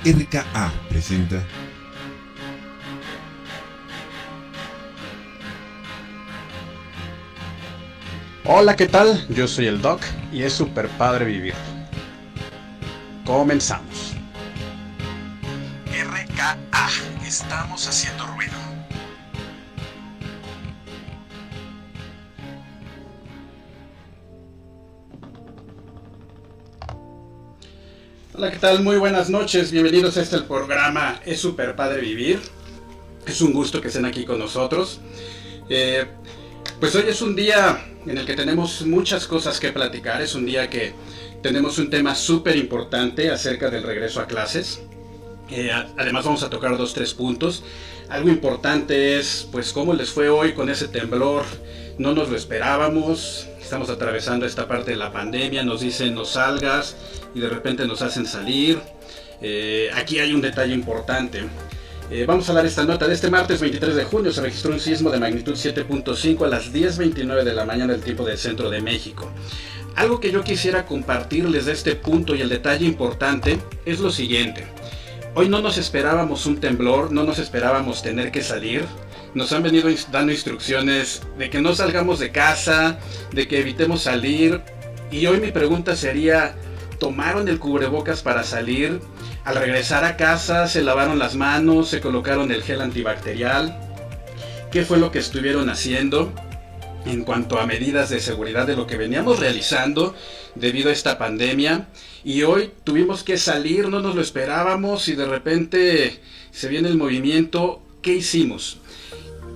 RKA presenta. Hola, ¿qué tal? Yo soy el Doc y es súper padre vivir. Comenzamos. RKA, estamos haciendo ruido. Hola, ¿qué tal? Muy buenas noches, bienvenidos a este programa Es súper padre vivir. Es un gusto que estén aquí con nosotros. Pues hoy es un día en el que tenemos muchas cosas que platicar. Es un día que tenemos un tema súper importante acerca del regreso a clases. Además vamos a tocar 2-3 puntos. Algo importante es pues cómo les fue hoy con ese temblor. No nos lo esperábamos. Estamos atravesando esta parte de la pandemia. Nos dicen no salgas y de repente nos hacen salir. Aquí hay un detalle importante. Vamos a dar esta nota. De este martes 23 de junio se registró un sismo de magnitud 7.5 a las 10:29 de la mañana del tiempo del centro de México. Algo que yo quisiera compartirles de este punto y el detalle importante es lo siguiente. Hoy no nos esperábamos un temblor, no nos esperábamos tener que salir. Nos han venido dando instrucciones de que no salgamos de casa, de que evitemos salir. Y hoy mi pregunta sería, ¿tomaron el cubrebocas para salir? Al regresar a casa se lavaron las manos, se colocaron el gel antibacterial. ¿Qué fue lo que estuvieron haciendo en cuanto a medidas de seguridad de lo que veníamos realizando debido a esta pandemia? Y hoy tuvimos que salir, no nos lo esperábamos y de repente se viene el movimiento. ¿Qué hicimos?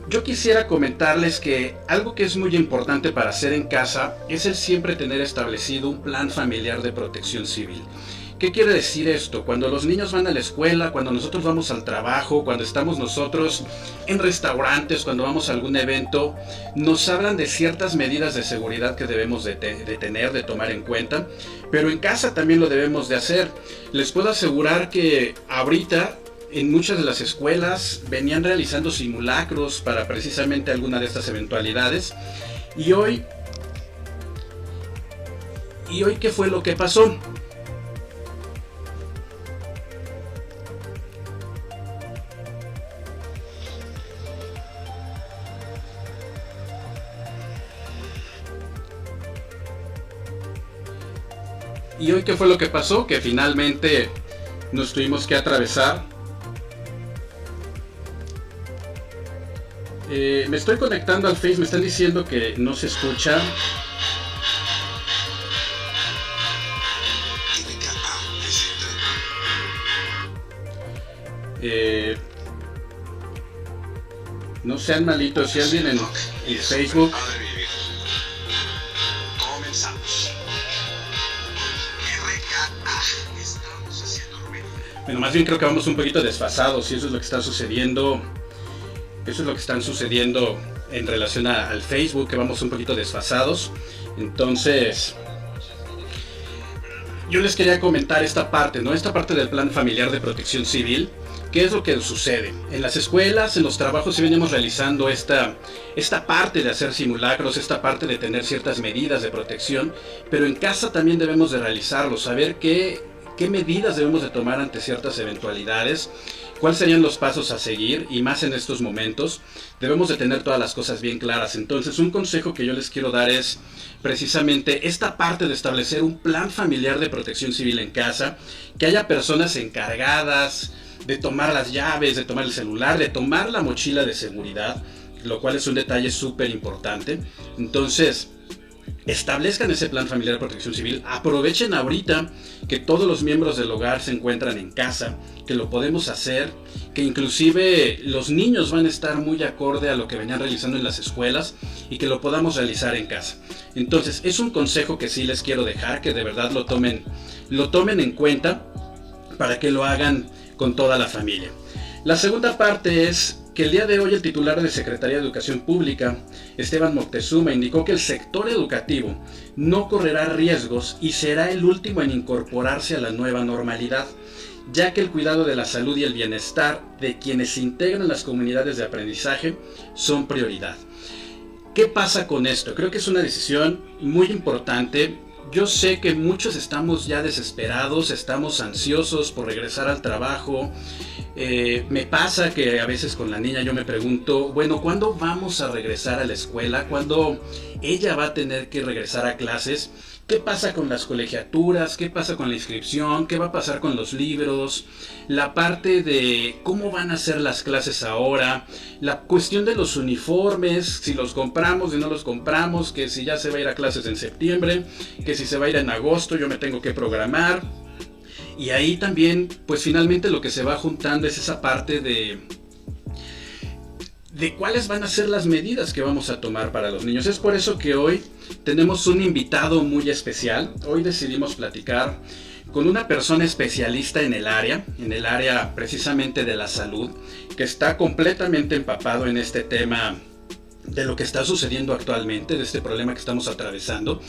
Yo quisiera comentarles que algo que es muy importante para hacer en casa es el siempre tener establecido un plan familiar de protección civil. ¿Qué quiere decir esto? Cuando los niños van a la escuela, cuando nosotros vamos al trabajo, cuando estamos nosotros en restaurantes, cuando vamos a algún evento, nos hablan de ciertas medidas de seguridad que debemos de tener, de tomar en cuenta, pero en casa también lo debemos de hacer. Les puedo asegurar que ahorita en muchas de las escuelas venían realizando simulacros para precisamente alguna de estas eventualidades. Y hoy ¿qué fue lo que pasó? ¿Y hoy qué fue lo que pasó? Que finalmente nos tuvimos que atravesar. Me estoy conectando al Face, me están diciendo que no se escucha. No sean malitos, si alguien en Facebook. Bueno, más bien creo que vamos un poquito desfasados y eso es lo que está sucediendo. Eso es lo que están sucediendo en relación al Facebook, que vamos un poquito desfasados. Entonces, yo les quería comentar esta parte, ¿no? Esta parte del plan familiar de protección civil. ¿Qué es lo que sucede? En las escuelas, en los trabajos, sí venimos realizando esta parte de hacer simulacros, esta parte de tener ciertas medidas de protección, pero en casa también debemos de realizarlo, saber qué medidas debemos de tomar ante ciertas eventualidades, cuáles serían los pasos a seguir, y más en estos momentos debemos de tener todas las cosas bien claras. Entonces, un consejo que yo les quiero dar es precisamente esta parte de establecer un plan familiar de protección civil en casa, que haya personas encargadas de tomar las llaves, de tomar el celular, de tomar la mochila de seguridad, lo cual es un detalle súper importante. Entonces, establezcan ese plan familiar de protección civil, aprovechen ahorita que todos los miembros del hogar se encuentran en casa, que lo podemos hacer, que inclusive los niños van a estar muy acorde a lo que venían realizando en las escuelas y que lo podamos realizar en casa. Entonces es un consejo que sí les quiero dejar, que de verdad lo tomen en cuenta para que lo hagan con toda la familia. La segunda parte es que el día de hoy el titular de Secretaría de Educación Pública, Esteban Moctezuma, indicó que el sector educativo no correrá riesgos y será el último en incorporarse a la nueva normalidad, ya que el cuidado de la salud y el bienestar de quienes se integran en las comunidades de aprendizaje son prioridad. ¿Qué pasa con esto? Creo que es una decisión muy importante. Yo sé que muchos estamos ya desesperados, estamos ansiosos por regresar al trabajo. Me pasa que a veces con la niña yo me pregunto, bueno, ¿cuándo vamos a regresar a la escuela? ¿Cuándo ella va a tener que regresar a clases? ¿Qué pasa con las colegiaturas? ¿Qué pasa con la inscripción? ¿Qué va a pasar con los libros? La parte de cómo van a ser las clases ahora. La cuestión de los uniformes, si los compramos, si no los compramos, que si ya se va a ir a clases en septiembre, que si se va a ir en agosto, yo me tengo que programar. Y ahí también, pues finalmente lo que se va juntando es esa parte de cuáles van a ser las medidas que vamos a tomar para los niños. Es por eso que hoy tenemos un invitado muy especial. Hoy decidimos platicar con una persona especialista en el área precisamente de la salud, que está completamente empapado en este tema de lo que está sucediendo actualmente, de este problema que estamos atravesando.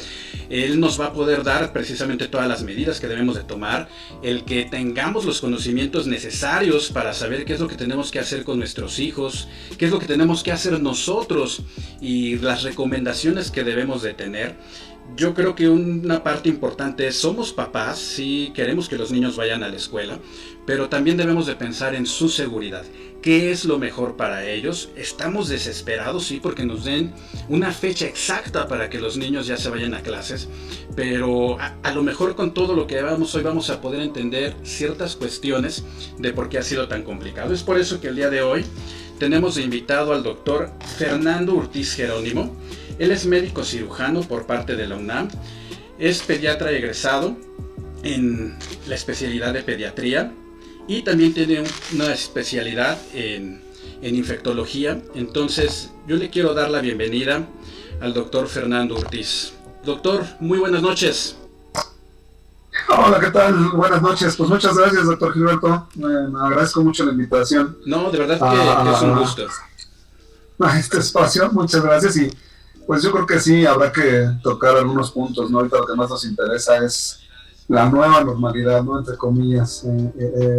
Él nos va a poder dar precisamente todas las medidas que debemos de tomar, el que tengamos los conocimientos necesarios para saber qué es lo que tenemos que hacer con nuestros hijos, qué es lo que tenemos que hacer nosotros y las recomendaciones que debemos de tener. Yo creo que una parte importante es, somos papás, sí queremos que los niños vayan a la escuela, pero también debemos de pensar en su seguridad. ¿Qué es lo mejor para ellos? Estamos desesperados, sí, porque nos den una fecha exacta para que los niños ya se vayan a clases, pero a lo mejor con todo lo que vamos hoy vamos a poder entender ciertas cuestiones de por qué ha sido tan complicado. Es por eso que el día de hoy tenemos de invitado al doctor Fernando Urtiz Jerónimo. Él es médico cirujano por parte de la UNAM, es pediatra egresado en la especialidad de pediatría y también tiene una especialidad en infectología. Entonces yo le quiero dar la bienvenida al doctor Fernando Urtiz. Doctor, muy buenas noches. Hola, ¿qué tal? Buenas noches. Pues muchas gracias, doctor Gilberto. Me agradezco mucho la invitación. No, de verdad que es un gusto. A este espacio, muchas gracias. Y pues yo creo que sí, habrá que tocar algunos puntos, ¿no? Ahorita lo que más nos interesa es la nueva normalidad, ¿no? Entre comillas.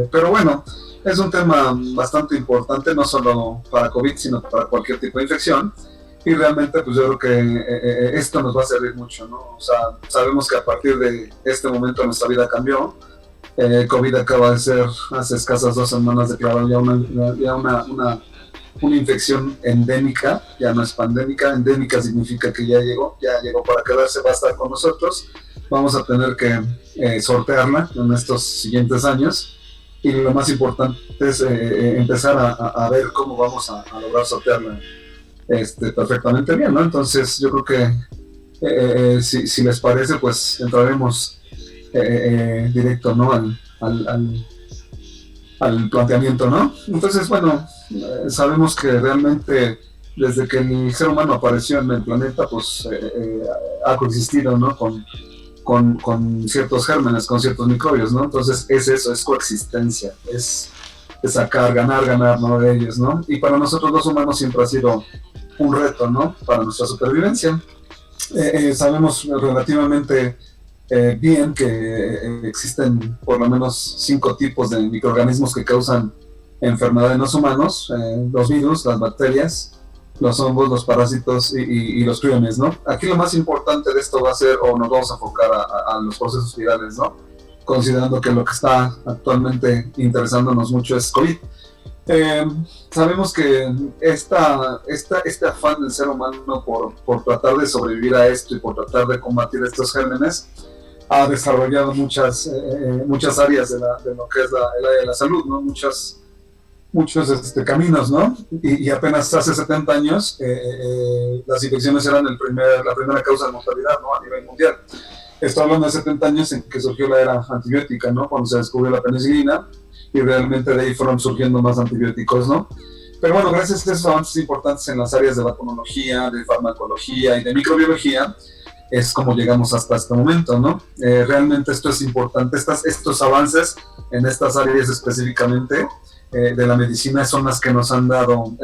Pero bueno, es un tema bastante importante, no solo para COVID, sino para cualquier tipo de infección. Y realmente, pues yo creo que esto nos va a servir mucho, ¿no? O sea, sabemos que a partir de este momento nuestra vida cambió. COVID acaba de ser, hace escasas 2 semanas, declarado ya una infección endémica, ya no es pandémica. Endémica significa que ya llegó para quedarse, va a estar con nosotros. Vamos a tener que sortearla en estos siguientes años. Y lo más importante es empezar a ver cómo vamos a lograr sortearla perfectamente bien, ¿no? Entonces yo creo que si les parece, pues entraremos directo, ¿no? al planteamiento, ¿no? Entonces, bueno, sabemos que realmente desde que el ser humano apareció en el planeta, pues ha coexistido, ¿no? con ciertos gérmenes, con ciertos microbios, ¿no? Entonces es eso, es coexistencia, es sacar, ganar, ¿no? De ellos, ¿no? Y para nosotros los humanos siempre ha sido un reto, ¿no? Para nuestra supervivencia. Sabemos relativamente bien que existen por lo menos 5 tipos de microorganismos que causan enfermedad en los humanos: los virus, las bacterias, los hongos, los parásitos y los priones, ¿no? Aquí lo más importante de esto va a ser, o nos vamos a enfocar a los procesos virales, ¿no? Considerando que lo que está actualmente interesándonos mucho es COVID. Sabemos que este afán del ser humano por tratar de sobrevivir a esto y por tratar de combatir estos gérmenes ha desarrollado muchas áreas de lo que es el área de la salud, ¿no? Muchos caminos, ¿no? Y apenas hace 70 años las infecciones eran la primera causa de mortalidad, ¿no? A nivel mundial. Estoy hablando de 70 años en que surgió la era antibiótica, ¿no? Cuando se descubrió la penicilina, y realmente de ahí fueron surgiendo más antibióticos, ¿no? Pero bueno, gracias a estos avances importantes en las áreas de vacunología, de farmacología y de microbiología, es como llegamos hasta este momento, ¿no? Realmente esto es importante, estos avances en estas áreas específicamente de la medicina son las que nos han dado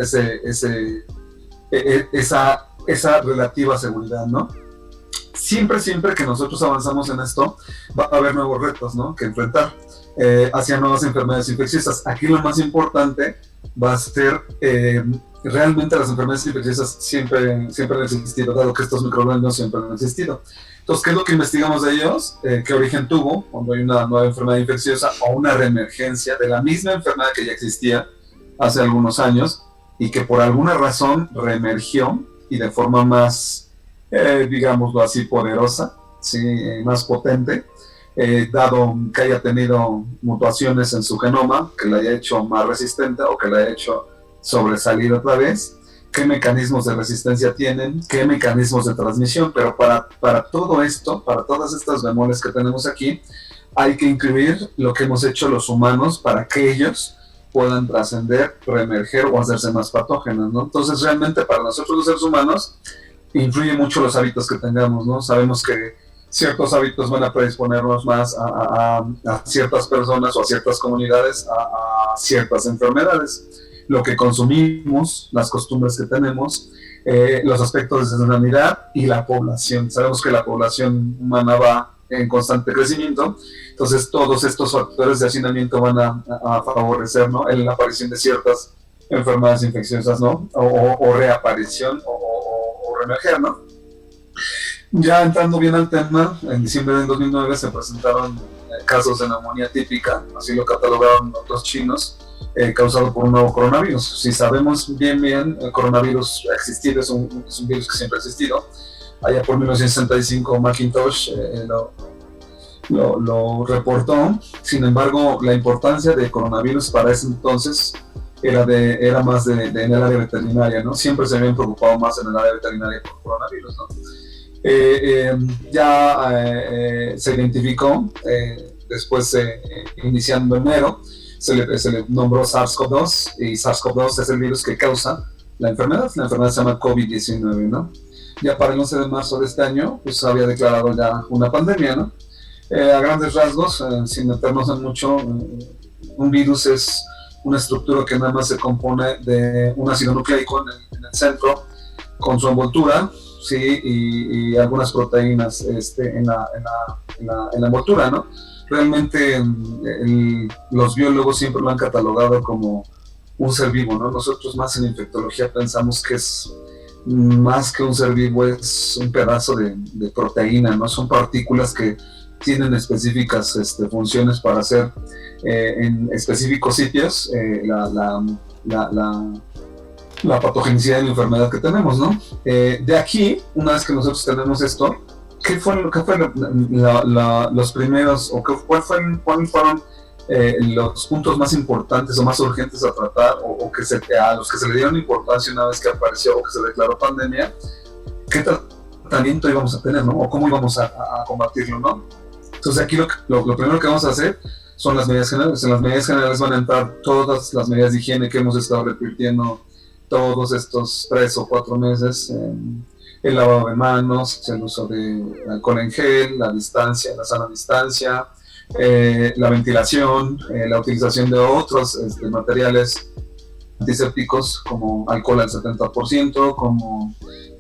esa relativa seguridad, ¿no? Siempre que nosotros avanzamos en esto, va a haber nuevos retos, ¿no? Que enfrentar hacia nuevas enfermedades infecciosas. Aquí lo más importante va a ser realmente las enfermedades infecciosas siempre han existido, dado que estos microorganismos siempre han existido. Entonces, ¿qué es lo que investigamos de ellos? ¿Qué origen tuvo cuando hay una nueva enfermedad infecciosa o una reemergencia de la misma enfermedad que ya existía hace algunos años y que por alguna razón reemergió y de forma más, digámoslo así, poderosa, ¿sí? Más potente, dado que haya tenido mutaciones en su genoma, que la haya hecho más resistente o que la haya hecho sobresalir otra vez? ¿Qué mecanismos de resistencia tienen? ¿Qué mecanismos de transmisión? Pero para todo esto, para todas estas bemoles que tenemos aquí, hay que incluir lo que hemos hecho los humanos para que ellos puedan trascender, reemerger o hacerse más patógenos, ¿no? Entonces, realmente para nosotros los seres humanos, influye mucho los hábitos que tengamos, ¿no? Sabemos que ciertos hábitos van a predisponernos más a ciertas personas o a ciertas comunidades a ciertas enfermedades. Lo que consumimos, las costumbres que tenemos, los aspectos de sazonalidad y la población. Sabemos que la población humana va en constante crecimiento, entonces todos estos factores de hacinamiento van a favorecer, ¿no?, la aparición de ciertas enfermedades infecciosas, ¿no?, o reaparición o reemerger, ¿no? Ya entrando bien al tema, en diciembre del 2009 se presentaron casos de neumonía típica, así lo catalogaron los chinos, causado por un nuevo coronavirus. Si sabemos bien, el coronavirus ha existido, es un virus que siempre ha existido. Allá por 1965 Macintosh lo reportó. Sin embargo, la importancia del coronavirus para ese entonces era más en el área veterinaria, ¿no? Siempre se habían preocupado más en el área veterinaria por coronavirus, ¿no? Se identificó, después iniciando enero, se le nombró SARS-CoV-2, y SARS-CoV-2 es el virus que causa la enfermedad se llama COVID-19, ¿no? Ya para el 11 de marzo de este año, pues había declarado ya una pandemia, ¿no? A grandes rasgos, sin meternos en mucho, un virus es una estructura que nada más se compone de un ácido nucleico en el centro, con su envoltura, sí, y algunas proteínas en la envoltura, ¿no? Realmente los biólogos siempre lo han catalogado como un ser vivo, ¿no? Nosotros más en infectología pensamos que es más que un ser vivo, es un pedazo de proteína, ¿no? Son partículas que tienen específicas funciones para hacer en específicos sitios la patogenicidad de la enfermedad que tenemos, ¿no? De aquí, una vez que nosotros tenemos esto, ¿qué fueron los primeros, o cuáles fueron los puntos más importantes o más urgentes a tratar, a los que se le dieron importancia una vez que apareció o que se declaró pandemia? ¿Qué tratamiento íbamos a tener, ¿no? O cómo íbamos a combatirlo, ¿no? Entonces aquí lo primero que vamos a hacer son las medidas generales. En las medidas generales van a entrar todas las medidas de higiene que hemos estado repitiendo todos estos 3 o 4 meses, el lavado de manos, el uso de alcohol en gel, la sana distancia, la ventilación, la utilización de otros materiales antisépticos como alcohol al 70%, como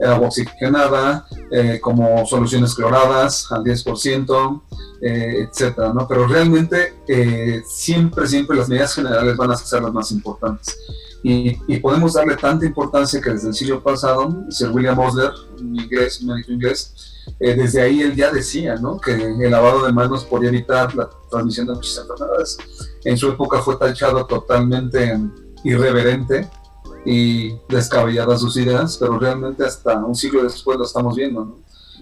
agua oxigenada, como soluciones cloradas al 10%, etcétera, ¿no? Pero realmente siempre las medidas generales van a ser las más importantes. Y podemos darle tanta importancia que desde el siglo pasado, Sir William Osler, un médico inglés, desde ahí él ya decía, ¿no?, que el lavado de manos podía evitar la transmisión de muchas enfermedades. En su época fue tachado totalmente irreverente y descabelladas sus ideas, pero realmente hasta un siglo después lo estamos viendo, ¿no?,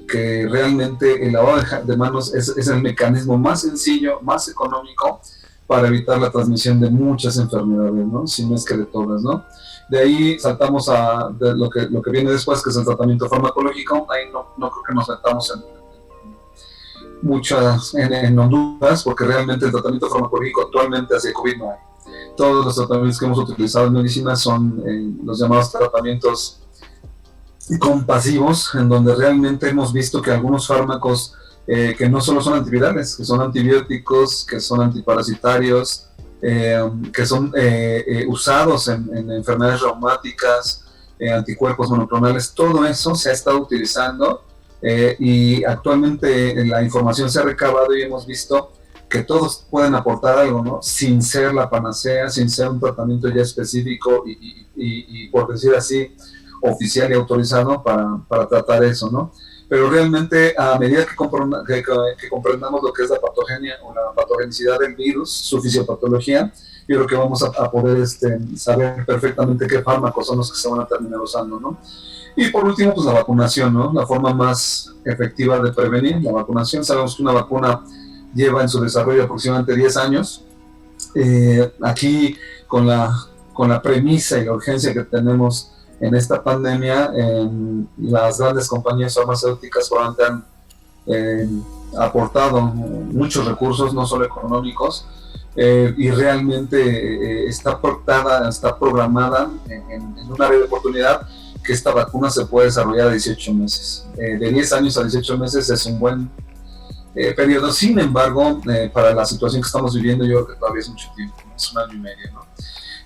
que realmente el lavado de manos es el mecanismo más sencillo, más económico para evitar la transmisión de muchas enfermedades, ¿no?, si no es que de todas, ¿no? De ahí saltamos a lo que viene después, que es el tratamiento farmacológico. Ahí no creo que nos metamos en Honduras, porque realmente el tratamiento farmacológico actualmente hacia COVID no hay. Todos los tratamientos que hemos utilizado en medicina son los llamados tratamientos compasivos, en donde realmente hemos visto que algunos fármacos que no solo son antivirales, que son antibióticos, que son antiparasitarios, que son usados en enfermedades reumáticas, anticuerpos monoclonales, todo eso se ha estado utilizando y actualmente la información se ha recabado y hemos visto que todos pueden aportar algo, ¿no? Sin ser la panacea, sin ser un tratamiento ya específico y por decir así, oficial y autorizado para tratar eso, ¿no? Pero realmente a medida que comprendamos lo que es la patogenia o la patogenicidad del virus, su fisiopatología, yo creo que vamos a poder saber perfectamente qué fármacos son los que se van a terminar usando, ¿no? Y por último, pues la vacunación, ¿no? La forma más efectiva de prevenir la vacunación. Sabemos que una vacuna lleva en su desarrollo aproximadamente 10 años. Aquí, con la premisa y la urgencia que tenemos en esta pandemia, las grandes compañías farmacéuticas probablemente han aportado muchos recursos, no solo económicos, y realmente está programada en un área de oportunidad que esta vacuna se puede desarrollar a 18 meses. De 10 años a 18 meses es un buen periodo. Sin embargo, para la situación que estamos viviendo, yo creo que todavía es mucho tiempo, es un año y medio, ¿no?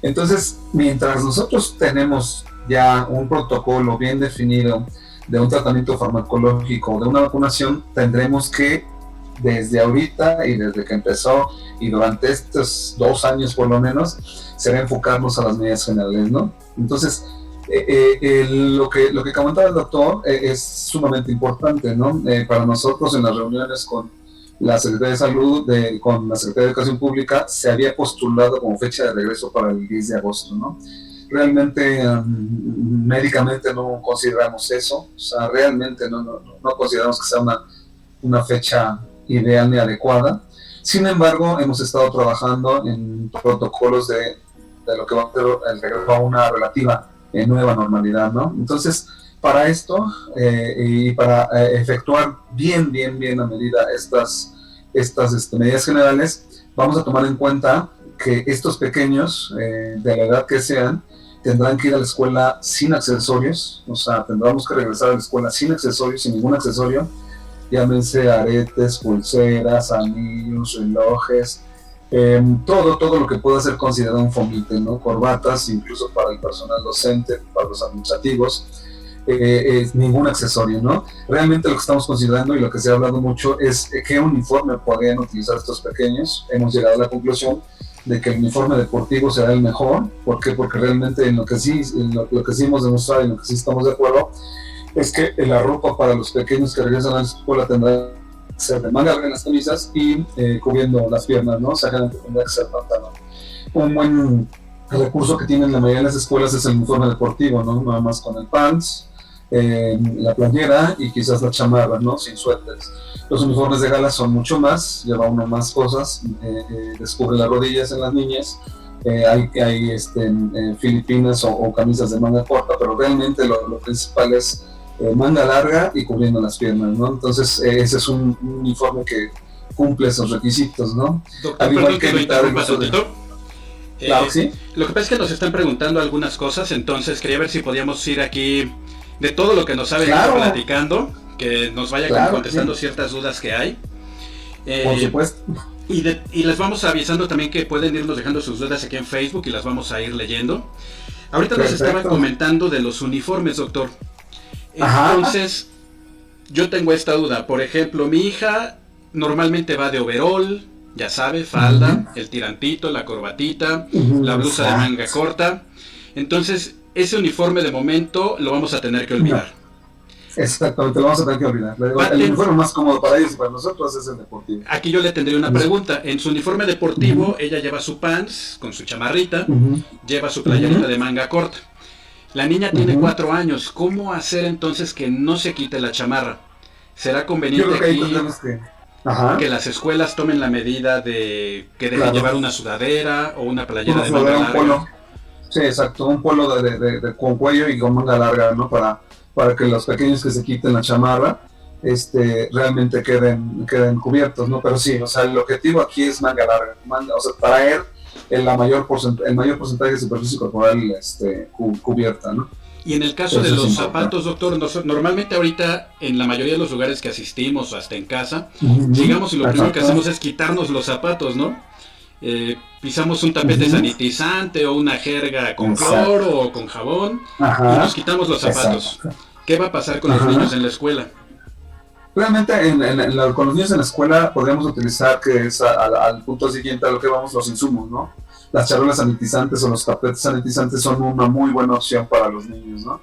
Entonces, mientras nosotros tenemos ya un protocolo bien definido de un tratamiento farmacológico, de una vacunación, tendremos que, desde ahorita y desde que empezó y durante estos 2 años por lo menos, será enfocarnos a las medidas generales, ¿no? Entonces, lo que comentaba el doctor es sumamente importante, ¿no? Para nosotros en las reuniones con la Secretaría de Salud, con la Secretaría de Educación Pública, se había postulado como fecha de regreso para el 10 de agosto, ¿no? Realmente, médicamente no consideramos eso, o sea, realmente no consideramos que sea una fecha ideal ni adecuada. Sin embargo, hemos estado trabajando en protocolos de lo que va a ser el regreso a una relativa nueva normalidad, ¿no? Entonces, para esto y para efectuar bien a medida estas medidas generales, vamos a tomar en cuenta que estos pequeños, de la edad que sean, tendrán que ir a la escuela sin accesorios, o sea, tendremos que regresar a la escuela sin accesorios, sin ningún accesorio, llámense aretes, pulseras, anillos, relojes, todo lo que pueda ser considerado un fomite, ¿no? Corbatas, incluso para el personal docente, para los administrativos, ningún accesorio, ¿no? Realmente lo que estamos considerando y lo que se ha hablado mucho es qué uniforme podrían utilizar estos pequeños. Hemos llegado a la conclusión de que el uniforme deportivo será el mejor. ¿Por qué? Porque realmente en lo que sí hemos demostrado y en lo que sí estamos de acuerdo es que la ropa para los pequeños que regresan a la escuela tendrá que ser de manga larga en las camisas y cubriendo las piernas, ¿no? O sea, tendrá que ser pantalón. Un buen recurso que tienen la mayoría de las escuelas es el uniforme deportivo, ¿no? Nada más con el pants, la playera y quizás la chamarra, ¿no? Sin suéteres. Los uniformes de gala son mucho más, lleva uno más cosas, descubre las rodillas en las niñas, hay filipinas o camisas de manga corta, pero realmente lo principal es manga larga y cubriendo las piernas, ¿no? Entonces ese es un uniforme que cumple esos requisitos, ¿no? Doctor, al igual perdón que lo interrumpa tantito. Claro, sí. Lo que pasa es que nos están preguntando algunas cosas, entonces quería ver si podíamos ir aquí de todo lo que nos ha venido platicando, que nos vaya contestando ciertas dudas que hay. Por supuesto. Y les vamos avisando también que pueden irnos dejando sus dudas aquí en Facebook y las vamos a ir leyendo. Ahorita nos estaban comentando de los uniformes, doctor. Entonces, yo tengo esta duda. Por ejemplo, mi hija normalmente va de overol, ya sabe, falda, el tirantito, la corbatita, la blusa de manga corta. Entonces, ese uniforme de momento lo vamos a tener que olvidar. Exactamente, lo vamos a tener que olvidar. El uniforme más cómodo para ellos y para nosotros es el deportivo. Aquí yo le tendría una pregunta. En su uniforme deportivo, ella lleva su pants con su chamarrita, lleva su playerita de manga corta. La niña tiene 4 años. ¿Cómo hacer entonces que no se quite la chamarra? ¿Será conveniente que las escuelas tomen la medida de que dejen llevar una sudadera o una playera de manga larga? Polo. Sí, exacto, un polo con cuello y con manga larga, ¿no? Para que los pequeños que se quiten la chamarra realmente queden cubiertos, ¿no? Pero sí, o sea, el objetivo aquí es manga larga, o sea, traer el mayor porcentaje de superficie corporal cubierta, ¿no? Y en el caso de los zapatos, doctor, normalmente ahorita en la mayoría de los lugares que asistimos o hasta en casa, llegamos y lo primero que hacemos es quitarnos los zapatos, ¿no? Pisamos un tapete sanitizante o una jerga con cloro o con jabón y nos quitamos los zapatos. ¿Qué va a pasar con los niños en la escuela? Realmente con los niños en la escuela podríamos utilizar, que es al punto siguiente a lo que vamos, los insumos, ¿no? Las charolas sanitizantes o los tapetes sanitizantes son una muy buena opción para los niños, ¿no?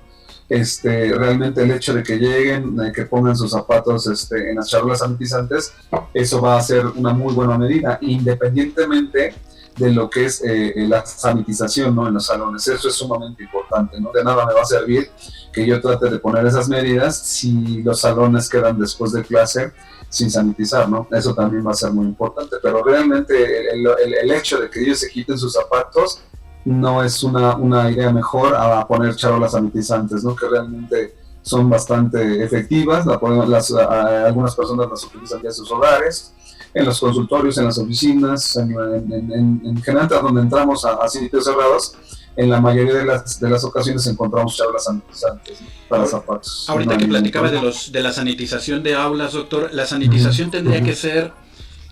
Realmente el hecho de que lleguen, de que pongan sus zapatos en las charolas sanitizantes, eso va a ser una muy buena medida, independientemente de lo que es la sanitización, ¿no? En los salones. Eso es sumamente importante, ¿no? De nada me va a servir que yo trate de poner esas medidas si los salones quedan después de clase sin sanitizar, ¿no? Eso también va a ser muy importante, pero realmente el hecho de que ellos se quiten sus zapatos no es una idea mejor a poner charolas sanitizantes, ¿no? Que realmente son bastante efectivas, algunas personas las utilizan ya en sus hogares, en los consultorios, en las oficinas, en general donde entramos a sitios cerrados. En la mayoría de las ocasiones encontramos charolas sanitizantes, ¿no? Para zapatos. Ahorita que platicaba de la sanitización de aulas, doctor, ¿la sanitización tendría que ser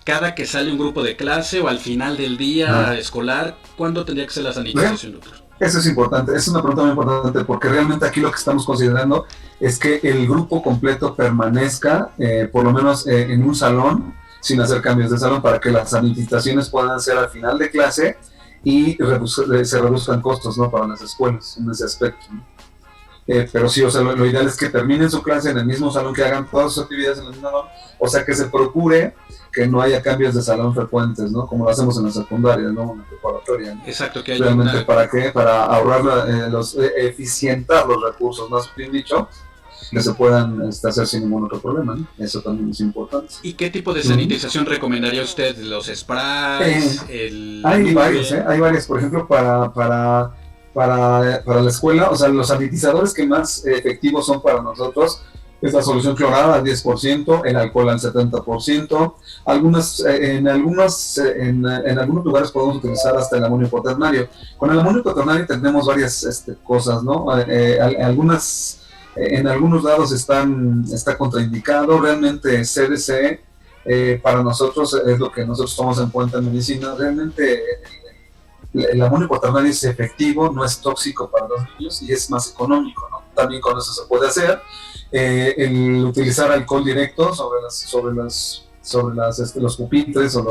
cada que sale un grupo de clase o al final del día escolar? ¿Cuándo tendría que ser la sanitización, doctor? Eso es importante, es una pregunta muy importante, porque realmente aquí lo que estamos considerando es que el grupo completo permanezca por lo menos en un salón, sin hacer cambios de salón, para que las sanitizaciones puedan ser al final de clase y se reduzcan costos, ¿no? Para las escuelas en ese aspecto, ¿no? Pero sí, o sea, lo ideal es que terminen su clase en el mismo salón, que hagan todas sus actividades en el mismo salón, o sea, que se procure que no haya cambios de salón frecuentes, ¿no? Como lo hacemos en la secundaria, ¿no? En la preparatoria, ¿no? Exacto, que hay realmente ¿para qué? Para ahorrar eficientar los recursos, más bien dicho, que se puedan hacer sin ningún otro problema, ¿no? Eso también es importante. ¿Y qué tipo de sanitización recomendaría usted? ¿Los sprays? Hay varios, hay varios, por ejemplo, para la escuela, o sea, los sanitizadores que más efectivos son para nosotros es la solución clorada al 10%, el alcohol al 70%, en algunos lugares podemos utilizar hasta el amonio cuaternario. Con el amonio cuaternario tenemos varias cosas, ¿no? En algunos lados está contraindicado. Realmente CDC para nosotros es lo que nosotros tomamos en cuenta en medicina. Realmente el amonio cuaternario es efectivo, no es tóxico para los niños y es más económico, ¿no? También con eso se puede hacer. El utilizar alcohol directo sobre los pupitres o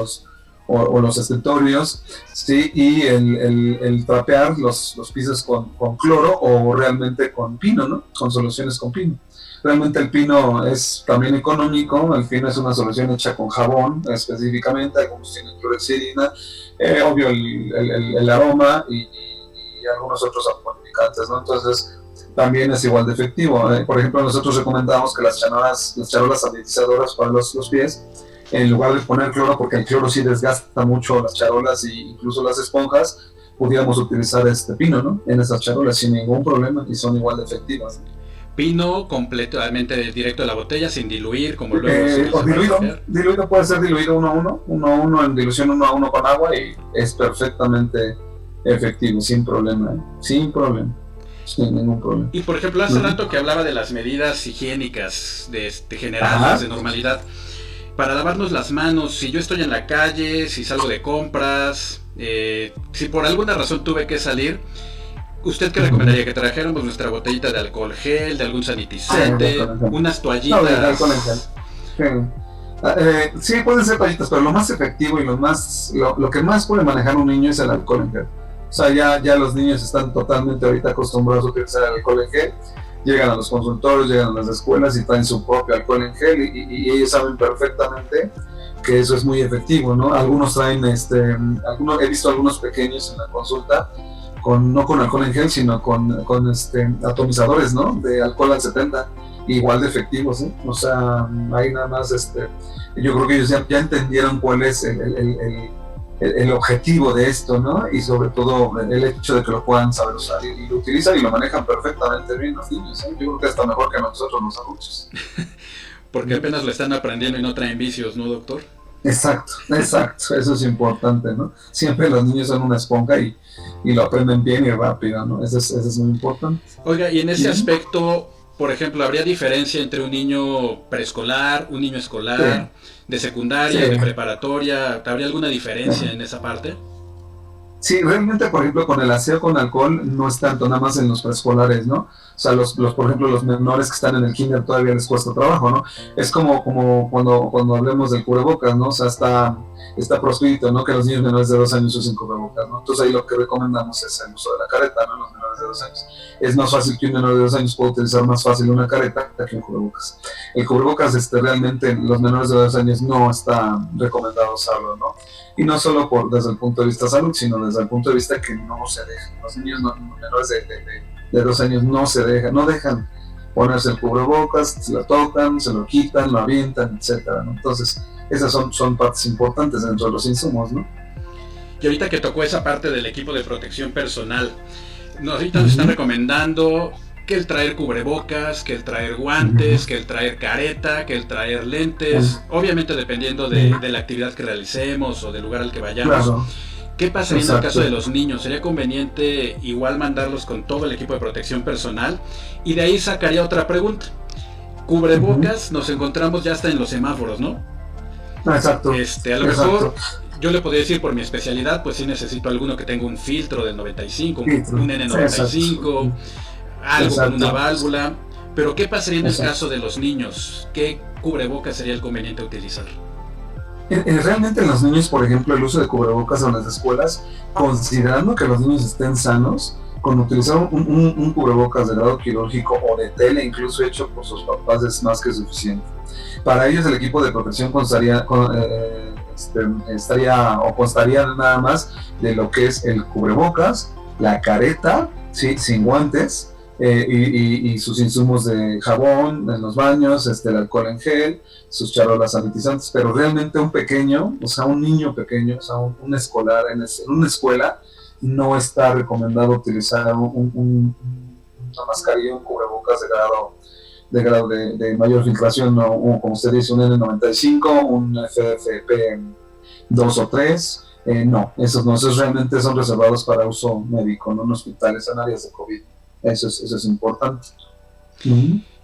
los escritorios, ¿sí? Y el trapear los pisos con cloro o realmente con pino, ¿no? Con soluciones con pino. Realmente el pino es también económico. El pino es una solución hecha con jabón específicamente, algunos tienen clorexidina, obvio el aroma y algunos otros saponificantes, ¿no? Entonces también es igual de efectivo. Por ejemplo, nosotros recomendamos que las charolas sanitizadoras para los pies, en lugar de poner cloro, porque el cloro sí desgasta mucho las charolas e incluso las esponjas, pudiéramos utilizar pino, ¿no? En esas charolas sin ningún problema y son igual de efectivas. Pino completamente directo de la botella, sin diluir, como luego o diluido, puede ser diluido 1 a 1 en dilución 1 a 1 con agua y es perfectamente efectivo, sin problema, sin ningún problema. Y por ejemplo, hace rato que hablaba de las medidas higiénicas generales, de normalidad, para lavarnos las manos, si yo estoy en la calle, si salgo de compras, si por alguna razón tuve que salir, ¿usted qué recomendaría? Que trajéramos nuestra botellita de alcohol gel, de algún sanitizante, unas toallitas. No, de alcohol en gel. Sí, pueden ser toallitas, pero lo más efectivo y lo que más puede manejar un niño es el alcohol en gel. O sea, ya los niños están totalmente ahorita acostumbrados a utilizar el alcohol en gel. Llegan a los consultorios, llegan a las escuelas y traen su propio alcohol en gel y ellos saben perfectamente que eso es muy efectivo, ¿no? Algunos traen, he visto algunos pequeños en la consulta no con alcohol en gel, sino con atomizadores, ¿no? De alcohol al 70, igual de efectivos, ¿eh? O sea, ahí nada más, yo creo que ellos ya entendieron cuál es el objetivo de esto, ¿no? Y sobre todo el hecho de que lo puedan saber usar y lo utilizan y lo manejan perfectamente bien los niños, ¿eh? Yo creo que hasta mejor que nosotros los adultos. Porque apenas lo están aprendiendo y no traen vicios, ¿no, doctor? Exacto, eso es importante, ¿no? Siempre los niños son una esponja y lo aprenden bien y rápido, ¿no? Eso es muy importante. Oiga, y en ese aspecto, por ejemplo, ¿habría diferencia entre un niño preescolar, un niño escolar, de secundaria, de preparatoria? ¿Habría alguna diferencia en esa parte? Sí, realmente, por ejemplo, con el aseo con alcohol no es tanto nada más en los preescolares, ¿no? O sea, por ejemplo, los menores que están en el kinder todavía les cuesta trabajo, ¿no? Es como cuando hablemos del cubrebocas, ¿no? O sea, está proscrito, ¿no? Que los niños menores de 2 años usen cubrebocas, ¿no? Entonces ahí lo que recomendamos es el uso de la careta, ¿no? Los menores de 2 años. Es más fácil que un menor de 2 años pueda utilizar más fácil una careta que un cubrebocas. El cubrebocas, realmente, los menores de 2 años no está recomendado usarlo, ¿no? Y no solo desde el punto de vista salud, sino desde el punto de vista que no se dejan. Los niños menores de 2 años no dejan ponerse el cubrebocas, se lo tocan, se lo quitan, lo avientan, etcétera, ¿no? Entonces, esas son partes importantes dentro de los insumos, ¿no? Y ahorita que tocó esa parte del equipo de protección personal, ahorita nos están recomendando que el traer cubrebocas, que el traer guantes, que el traer careta, que el traer lentes, obviamente dependiendo de la actividad que realicemos o del lugar al que vayamos. Claro. ¿Qué pasaría en el caso de los niños? ¿Sería conveniente igual mandarlos con todo el equipo de protección personal? Y de ahí sacaría otra pregunta. Cubrebocas nos encontramos ya hasta en los semáforos, ¿no? Exacto. A lo mejor yo le podría decir por mi especialidad, pues sí necesito alguno que tenga un filtro del 95, un N95, algo con una válvula. Pero ¿qué pasaría en el caso de los niños? ¿Qué cubrebocas sería el conveniente utilizar? Realmente en los niños, por ejemplo, el uso de cubrebocas en las escuelas, considerando que los niños estén sanos, con utilizar un cubrebocas de grado quirúrgico o de tela, incluso hecho por sus papás, es más que suficiente. Para ellos el equipo de protección constaría nada más de lo que es el cubrebocas, la careta, ¿sí? Sin guantes, y sus insumos de jabón en los baños, el alcohol en gel, sus charolas sanitizantes, pero realmente un pequeño, o sea, un niño pequeño, o sea, un escolar en una escuela, no está recomendado utilizar una mascarilla, un cubrebocas de grado de mayor filtración, o como usted dice, un N95, un FFP2 o 3, no, esos realmente son reservados para uso médico, no en hospitales, en áreas de COVID. Eso es importante.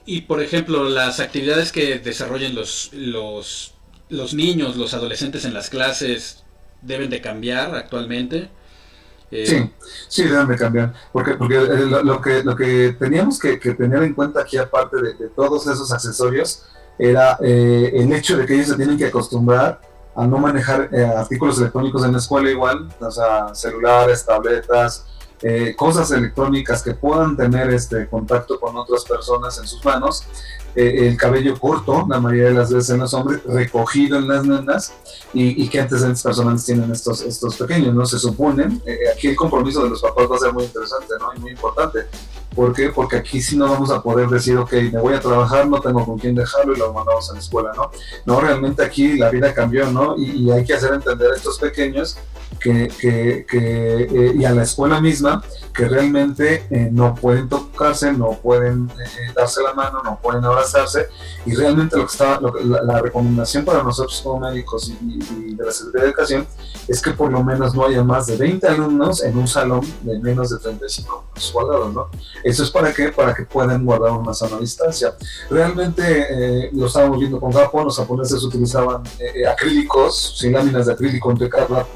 Y por ejemplo, las actividades que desarrollen los niños, los adolescentes en las clases, ¿deben de cambiar actualmente? Sí, deben de cambiar, porque lo que teníamos que tener en cuenta aquí, aparte de todos esos accesorios, era el hecho de que ellos se tienen que acostumbrar a no manejar artículos electrónicos en la escuela igual, o sea, celulares, tabletas, cosas electrónicas que puedan tener contacto con otras personas en sus manos, el cabello corto, la mayoría de las veces en los hombres, recogido en las nenas, y qué antecedentes personales tienen estos pequeños, ¿no? Se suponen, aquí el compromiso de los papás va a ser muy interesante, ¿no? Y muy importante. ¿Por qué? Porque aquí sí no vamos a poder decir, ok, me voy a trabajar, no tengo con quién dejarlo y lo mandamos a la escuela, ¿no? No, realmente aquí la vida cambió, ¿no? Y hay que hacer entender a estos pequeños y a la escuela misma, que realmente no pueden tocarse, no pueden darse la mano, no pueden abrazarse, y realmente la recomendación para nosotros como médicos y de la Secretaría de Educación es que por lo menos no haya más de 20 alumnos en un salón de menos de 35 metros cuadrados, ¿no? ¿Eso es para qué? Para que puedan guardar una sana distancia. Realmente lo estábamos viendo con Japón, los japoneses utilizaban acrílicos, sin láminas de acrílico entre cada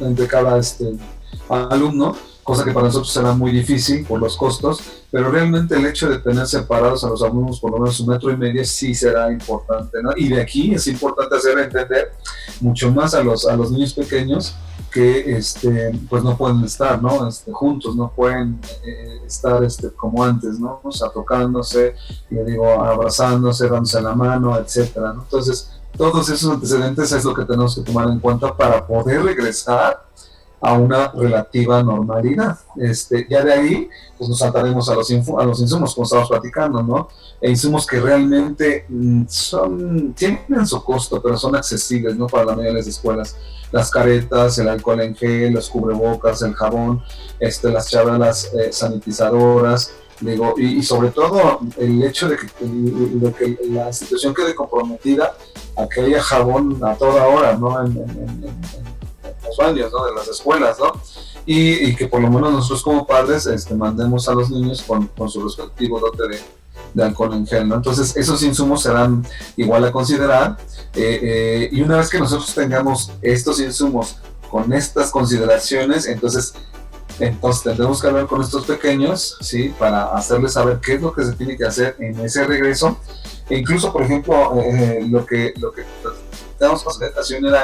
alumno, cosa que para nosotros será muy difícil por los costos, pero realmente el hecho de tener separados a los alumnos por lo menos 1,5 metros sí será importante, ¿no? Y de aquí es importante hacer entender mucho más a los niños pequeños que pues no pueden estar, ¿no? Juntos, no pueden estar como antes, ¿no? O sea, tocándose, abrazándose, dándose la mano, etcétera, ¿no? Entonces, todos esos antecedentes es lo que tenemos que tomar en cuenta para poder regresar a una relativa normalidad. Ya de ahí pues nos saltaremos a los insumos, como estamos platicando, ¿no? Insumos que realmente tienen su costo, pero son accesibles, ¿no? Para la mayoría de las escuelas. Las caretas, el alcohol en gel, los cubrebocas, el jabón, las charolas sanitizadoras, y sobre todo el hecho de que la institución quede comprometida a que haya jabón a toda hora, ¿no? En los baños, ¿no? De las escuelas, ¿no? Y que por lo menos nosotros como padres mandemos a los niños con su respectivo dote de alcohol en gel, ¿no? Entonces esos insumos serán igual a considerar, y una vez que nosotros tengamos estos insumos con estas consideraciones, entonces Entonces tendremos que hablar con estos pequeños, ¿sí? Para hacerles saber qué es lo que se tiene que hacer en ese regreso. E incluso, por ejemplo, lo que tenemos consideración era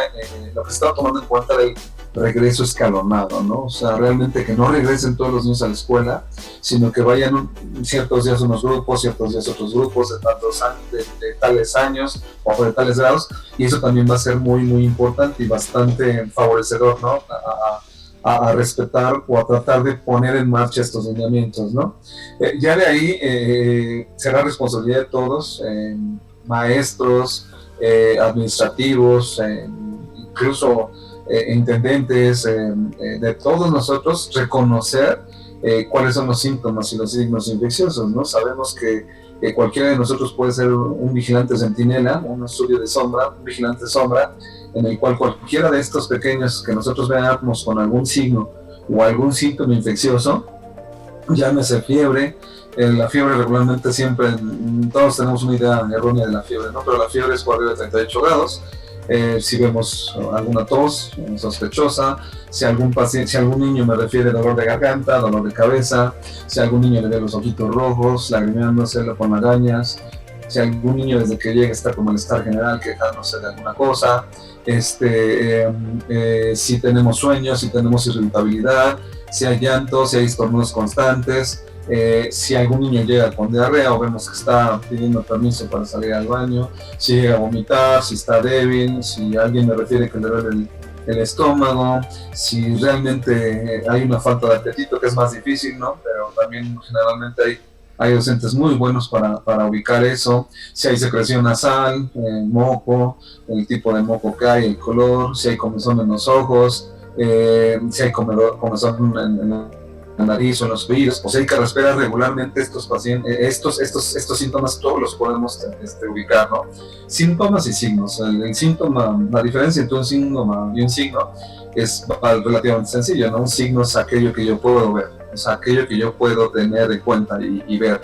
lo que se estaba tomando en cuenta del regreso escalonado, ¿no? O sea, realmente que no regresen todos los niños a la escuela, sino que vayan ciertos días unos grupos, ciertos días otros grupos, de tales años o de tales grados, y eso también va a ser muy, muy importante y bastante favorecedor, ¿no? A respetar o a tratar de poner en marcha estos lineamientos, ¿no? Ya de ahí será responsabilidad de todos, maestros, administrativos, incluso intendentes, de todos nosotros, reconocer cuáles son los síntomas y los signos infecciosos, ¿no? Sabemos que cualquiera de nosotros puede ser un vigilante centinela, un estudio de sombra, un vigilante sombra, en el cual cualquiera de estos pequeños que nosotros veamos con algún signo o algún síntoma infeccioso, llámese fiebre. La fiebre regularmente siempre, todos tenemos una idea errónea de la fiebre, ¿no? Pero la fiebre es por arriba de 38 grados. Si vemos alguna tos sospechosa, si algún niño me refiere dolor de garganta, dolor de cabeza, si algún niño le ve los ojitos rojos, lagrimeándose con lagañas, si algún niño desde que llega está con malestar general, quejándose de alguna cosa, si tenemos sueños, si tenemos irritabilidad, si hay llantos, si hay estornudos constantes, si algún niño llega con diarrea o vemos que está pidiendo permiso para salir al baño, si llega a vomitar, si está débil, si alguien me refiere que le duele el estómago, si realmente hay una falta de apetito, que es más difícil, ¿no? Pero también generalmente hay docentes muy buenos para ubicar eso, si hay secreción nasal, moco, el tipo de moco que hay, el color, si hay comezón en los ojos, si hay comezón en la nariz o en los oídos, o sea, hay que respirar regularmente estos pacientes, estos síntomas todos los podemos ubicar, ¿no? Síntomas y signos. El síntoma, la diferencia entre un síntoma y un signo es relativamente sencilla, ¿no? Un signo es aquello que yo puedo ver, o sea, aquello que yo puedo tener en cuenta y ver.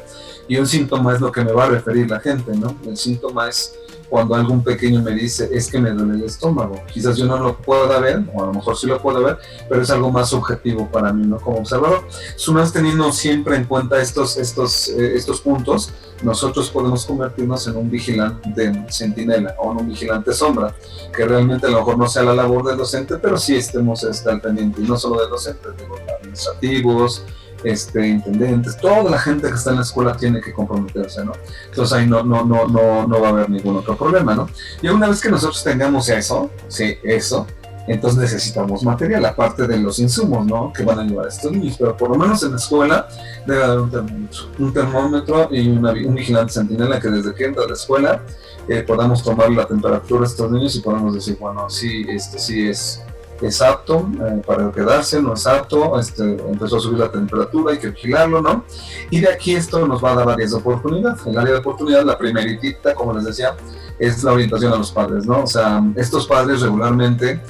Y un síntoma es lo que me va a referir la gente, ¿no? El síntoma es cuando algún pequeño me dice, es que me duele el estómago. Quizás yo no lo pueda ver, o a lo mejor sí lo puedo ver, pero es algo más subjetivo para mí, ¿no? Como observador. Una vez teniendo siempre en cuenta estos puntos, nosotros podemos convertirnos en un vigilante centinela o en un vigilante sombra, que realmente a lo mejor no sea la labor del docente, pero sí estemos al pendiente, y no solo del docente, de los administrativos, intendentes, toda la gente que está en la escuela tiene que comprometerse, ¿no? Entonces ahí no va a haber ningún otro problema, ¿no? Y una vez que nosotros tengamos eso, entonces necesitamos material, aparte de los insumos, ¿no? Que van a llevar a estos niños, pero por lo menos en la escuela debe haber un termómetro y un vigilante centinela que desde que entra a la escuela podamos tomar la temperatura de estos niños y podamos decir, bueno, sí, sí es apto para quedarse, no es apto, empezó a subir la temperatura, hay que vigilarlo, ¿no? Y de aquí esto nos va a dar áreas de oportunidad. El área de oportunidad, la primeritita, como les decía, es la orientación a los padres, ¿no? O sea, estos padres regularmente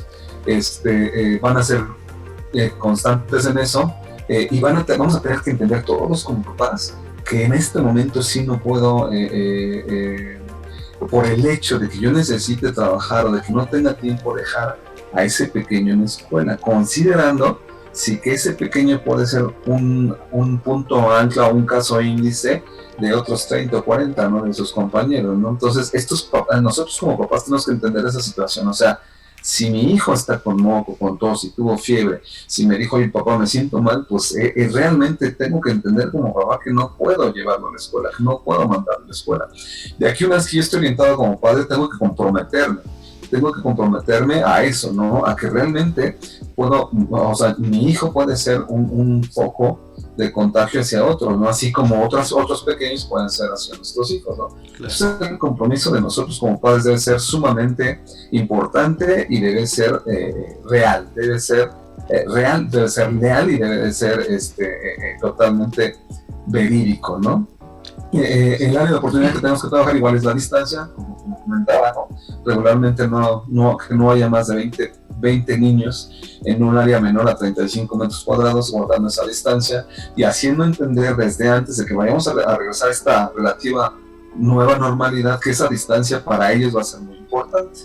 van a ser constantes en eso y vamos a tener que entender todos como papás que en este momento sí no puedo, por el hecho de que yo necesite trabajar o de que no tenga tiempo, dejar a ese pequeño en la escuela, considerando si que ese pequeño puede ser un punto ancla o un caso índice de otros 30 o 40, ¿no? De sus compañeros, ¿no? Entonces, nosotros como papás tenemos que entender esa situación, o sea, si mi hijo está con moco, con tos y tuvo fiebre, si me dijo, oye papá, me siento mal, pues realmente tengo que entender como papá que no puedo llevarlo a la escuela, que no puedo mandarlo a la escuela. De aquí una vez que yo estoy orientado como padre, tengo que comprometerme a eso, ¿no? A que realmente mi hijo puede ser un foco de contagio hacia otros, ¿no? Así como otros pequeños pueden ser hacia nuestros hijos, ¿no? Claro. Entonces, el compromiso de nosotros como padres debe ser sumamente importante y debe ser real, debe ser leal y debe de ser totalmente verídico, ¿no? El área de oportunidad que tenemos que trabajar igual es la distancia, como comentaba, ¿no? Regularmente que no haya más de 20 niños en un área menor a 35 metros cuadrados, guardando esa distancia y haciendo entender desde antes de que vayamos a regresar esta relativa nueva normalidad, que esa distancia para ellos va a ser muy importante.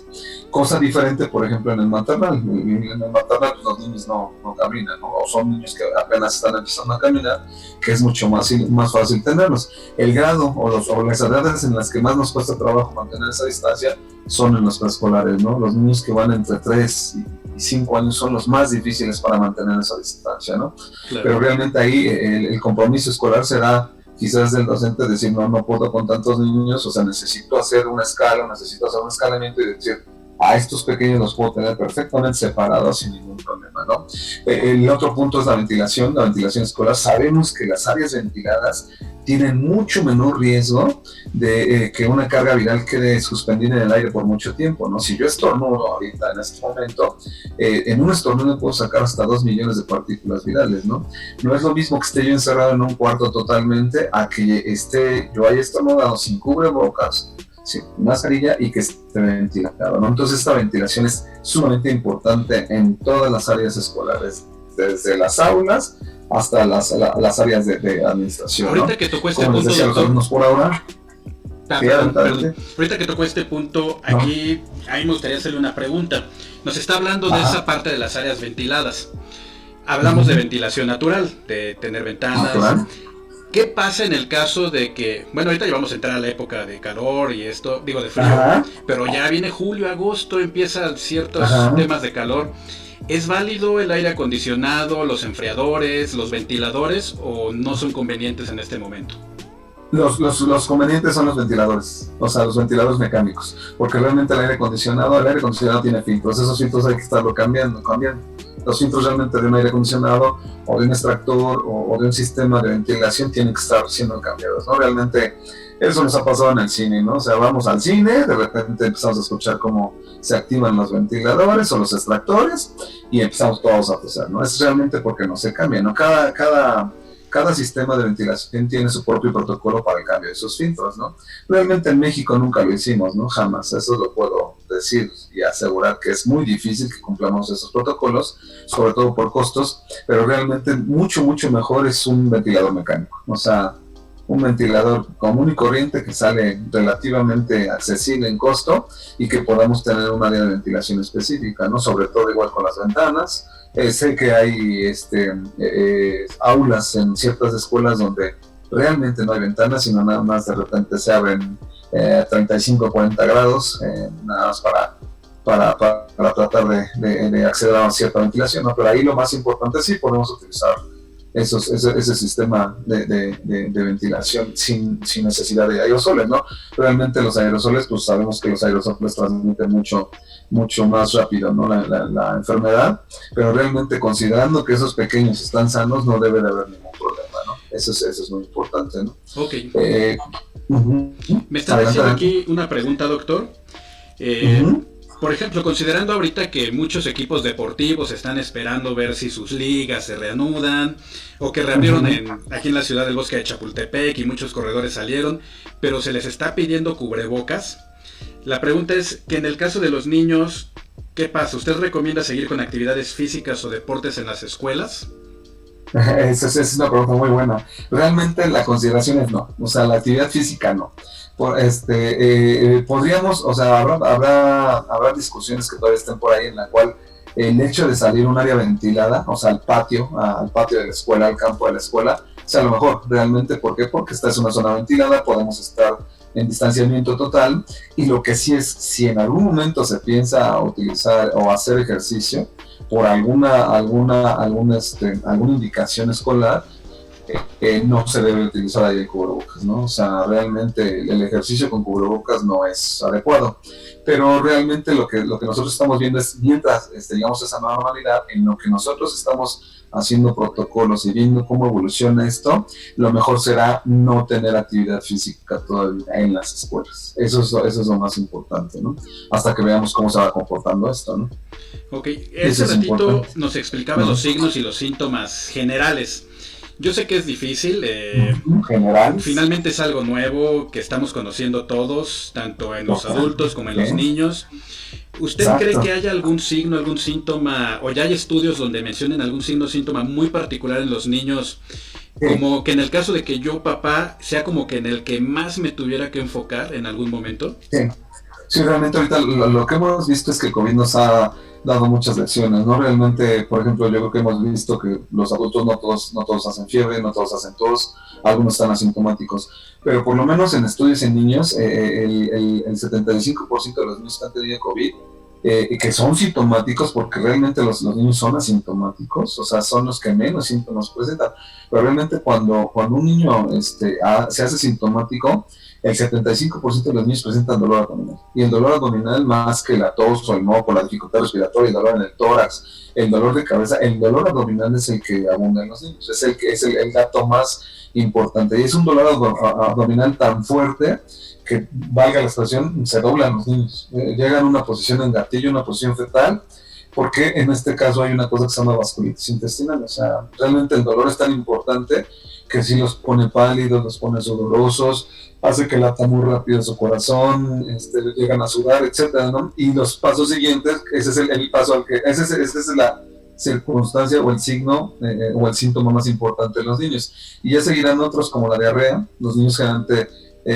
Cosa diferente, por ejemplo, en el maternal. En el maternal pues, los niños no caminan, ¿no? O son niños que apenas están empezando a caminar, que es mucho más fácil tenerlos. El grado o las edades en las que más nos cuesta trabajo mantener esa distancia son en los preescolares, ¿no? Los niños que van entre 3 y 5 años son los más difíciles para mantener esa distancia, ¿no? Claro. Pero realmente ahí el compromiso escolar será quizás del docente decir, no puedo con tantos niños, o sea, necesito hacer una escala, necesito hacer un escalamiento y decir, a estos pequeños los puedo tener perfectamente separados sin ningún problema, ¿no? El otro punto es la ventilación escolar. Sabemos que las áreas ventiladas tienen mucho menor riesgo de que una carga viral quede suspendida en el aire por mucho tiempo, ¿no? Si yo estornudo ahorita en este momento, en un estornudo puedo sacar hasta 2 millones de partículas virales, ¿no? No es lo mismo que esté yo encerrado en un cuarto totalmente a que yo haya estornudado sin cubrebocas, sin mascarilla y que esté ventilado, ¿no? Entonces esta ventilación es sumamente importante en todas las áreas escolares, desde las aulas hasta las áreas de administración. Ahorita, ¿no? Que tocó este punto, doctor, por ahora. Ahorita que tocó este punto, aquí a mí me gustaría hacerle una pregunta. Nos está hablando de esa parte de las áreas ventiladas. Hablamos de ventilación natural, de tener ventanas. ¿Qué pasa en el caso de que, bueno, ahorita ya vamos a entrar a la época de calor y esto, digo de frío, pero ya viene julio, agosto, empiezan ciertos temas de calor? ¿Es válido el aire acondicionado, los enfriadores, los ventiladores o no son convenientes en este momento? Los convenientes son los ventiladores, o sea, los ventiladores mecánicos, porque realmente el aire acondicionado tiene filtros, esos filtros hay que estarlo cambiando. Los filtros realmente de un aire acondicionado o de un extractor o de un sistema de ventilación tienen que estar siendo cambiados, ¿no? Realmente eso nos ha pasado en el cine, ¿no? O sea, vamos al cine, de repente empezamos a escuchar cómo se activan los ventiladores o los extractores y empezamos todos a toser, ¿no? Es realmente porque no se cambia, ¿no? Cada sistema de ventilación tiene su propio protocolo para el cambio de sus filtros, ¿no? Realmente en México nunca lo hicimos, ¿no? Jamás, eso lo puedo decir y asegurar que es muy difícil que cumplamos esos protocolos, sobre todo por costos, pero realmente mucho mejor es un ventilador mecánico, o sea, un ventilador común y corriente que sale relativamente accesible en costo y que podamos tener un área de ventilación específica, ¿no? Sobre todo igual con las ventanas. Sé que hay aulas en ciertas escuelas donde realmente no hay ventanas, sino nada más de repente se abren 35 o 40 grados, nada más para tratar de acceder a cierta ventilación, ¿no? Pero ahí lo más importante sí podemos utilizar ese sistema de ventilación sin necesidad de aerosoles, ¿no? Realmente los aerosoles, pues sabemos que los aerosoles transmiten mucho más rápido, ¿no? la enfermedad, pero realmente considerando que esos pequeños están sanos no debe de haber ningún problema, ¿no? Eso es muy importante, ¿no? Ok. Me está haciendo aquí una pregunta, doctor. Por ejemplo, considerando ahorita que muchos equipos deportivos están esperando ver si sus ligas se reanudan o que reabrieron aquí en la ciudad del Bosque de Chapultepec y muchos corredores salieron, pero se les está pidiendo cubrebocas. La pregunta es que en el caso de los niños, ¿qué pasa? ¿Usted recomienda seguir con actividades físicas o deportes en las escuelas? Esa es una pregunta muy buena. Realmente la consideración es no, o sea, la actividad física no. Podríamos, o sea, habrá discusiones que todavía estén por ahí en la cual el hecho de salir a un área ventilada, o sea, al patio de la escuela, al campo de la escuela, sea lo mejor, realmente. ¿Por qué? Porque esta es una zona ventilada, podemos estar en distanciamiento total, y lo que sí es, si en algún momento se piensa utilizar o hacer ejercicio por alguna indicación escolar, no se debe utilizar ahí el cubrebocas, ¿no? O sea, realmente el ejercicio con cubrebocas no es adecuado, pero realmente lo que nosotros estamos viendo es, mientras llegamos a esa normalidad, en lo que nosotros estamos haciendo protocolos y viendo cómo evoluciona esto, lo mejor será no tener actividad física todavía en las escuelas. Eso es lo más importante, ¿no? Hasta que veamos cómo se va comportando esto, ¿no? Ok, ese ratito nos explicaba los signos y los síntomas generales. Yo sé que es difícil, finalmente es algo nuevo que estamos conociendo todos, tanto en los adultos como en los niños. ¿Usted cree que haya algún signo, algún síntoma, o ya hay estudios donde mencionen algún signo o síntoma muy particular en los niños como que en el caso de que yo, papá, sea como que en el que más me tuviera que enfocar en algún momento. Sí, sí, realmente ahorita lo que hemos visto es que el COVID nos ha dado muchas lecciones, ¿no? Realmente, por ejemplo, yo creo que hemos visto que los adultos no todos hacen fiebre, no todos hacen tos, algunos están asintomáticos, pero por lo menos en estudios en niños, el 75% de los niños que han tenido COVID, que son sintomáticos, porque realmente los niños son asintomáticos, o sea, son los que menos síntomas presentan, pero realmente cuando un niño se hace sintomático, el 75% de los niños presentan dolor abdominal. Y el dolor abdominal, más que la tos o el moco, la dificultad respiratoria, el dolor en el tórax, el dolor de cabeza, el dolor abdominal es el que abunda en los niños. Es el dato más importante. Y es un dolor abdominal tan fuerte que, valga la expresión, se doblan los niños. Llegan a una posición en gatillo, una posición fetal, porque en este caso hay una cosa que se llama vasculitis intestinal. O sea, realmente el dolor es tan importante que sí los pone pálidos, los pone sudorosos, hace que lata muy rápido su corazón, llegan a sudar, etcétera, ¿no? Y los pasos siguientes, ese es el paso al que, esa es la circunstancia o el signo o el síntoma más importante de los niños. Y ya seguirán otros como la diarrea. Los niños generalmente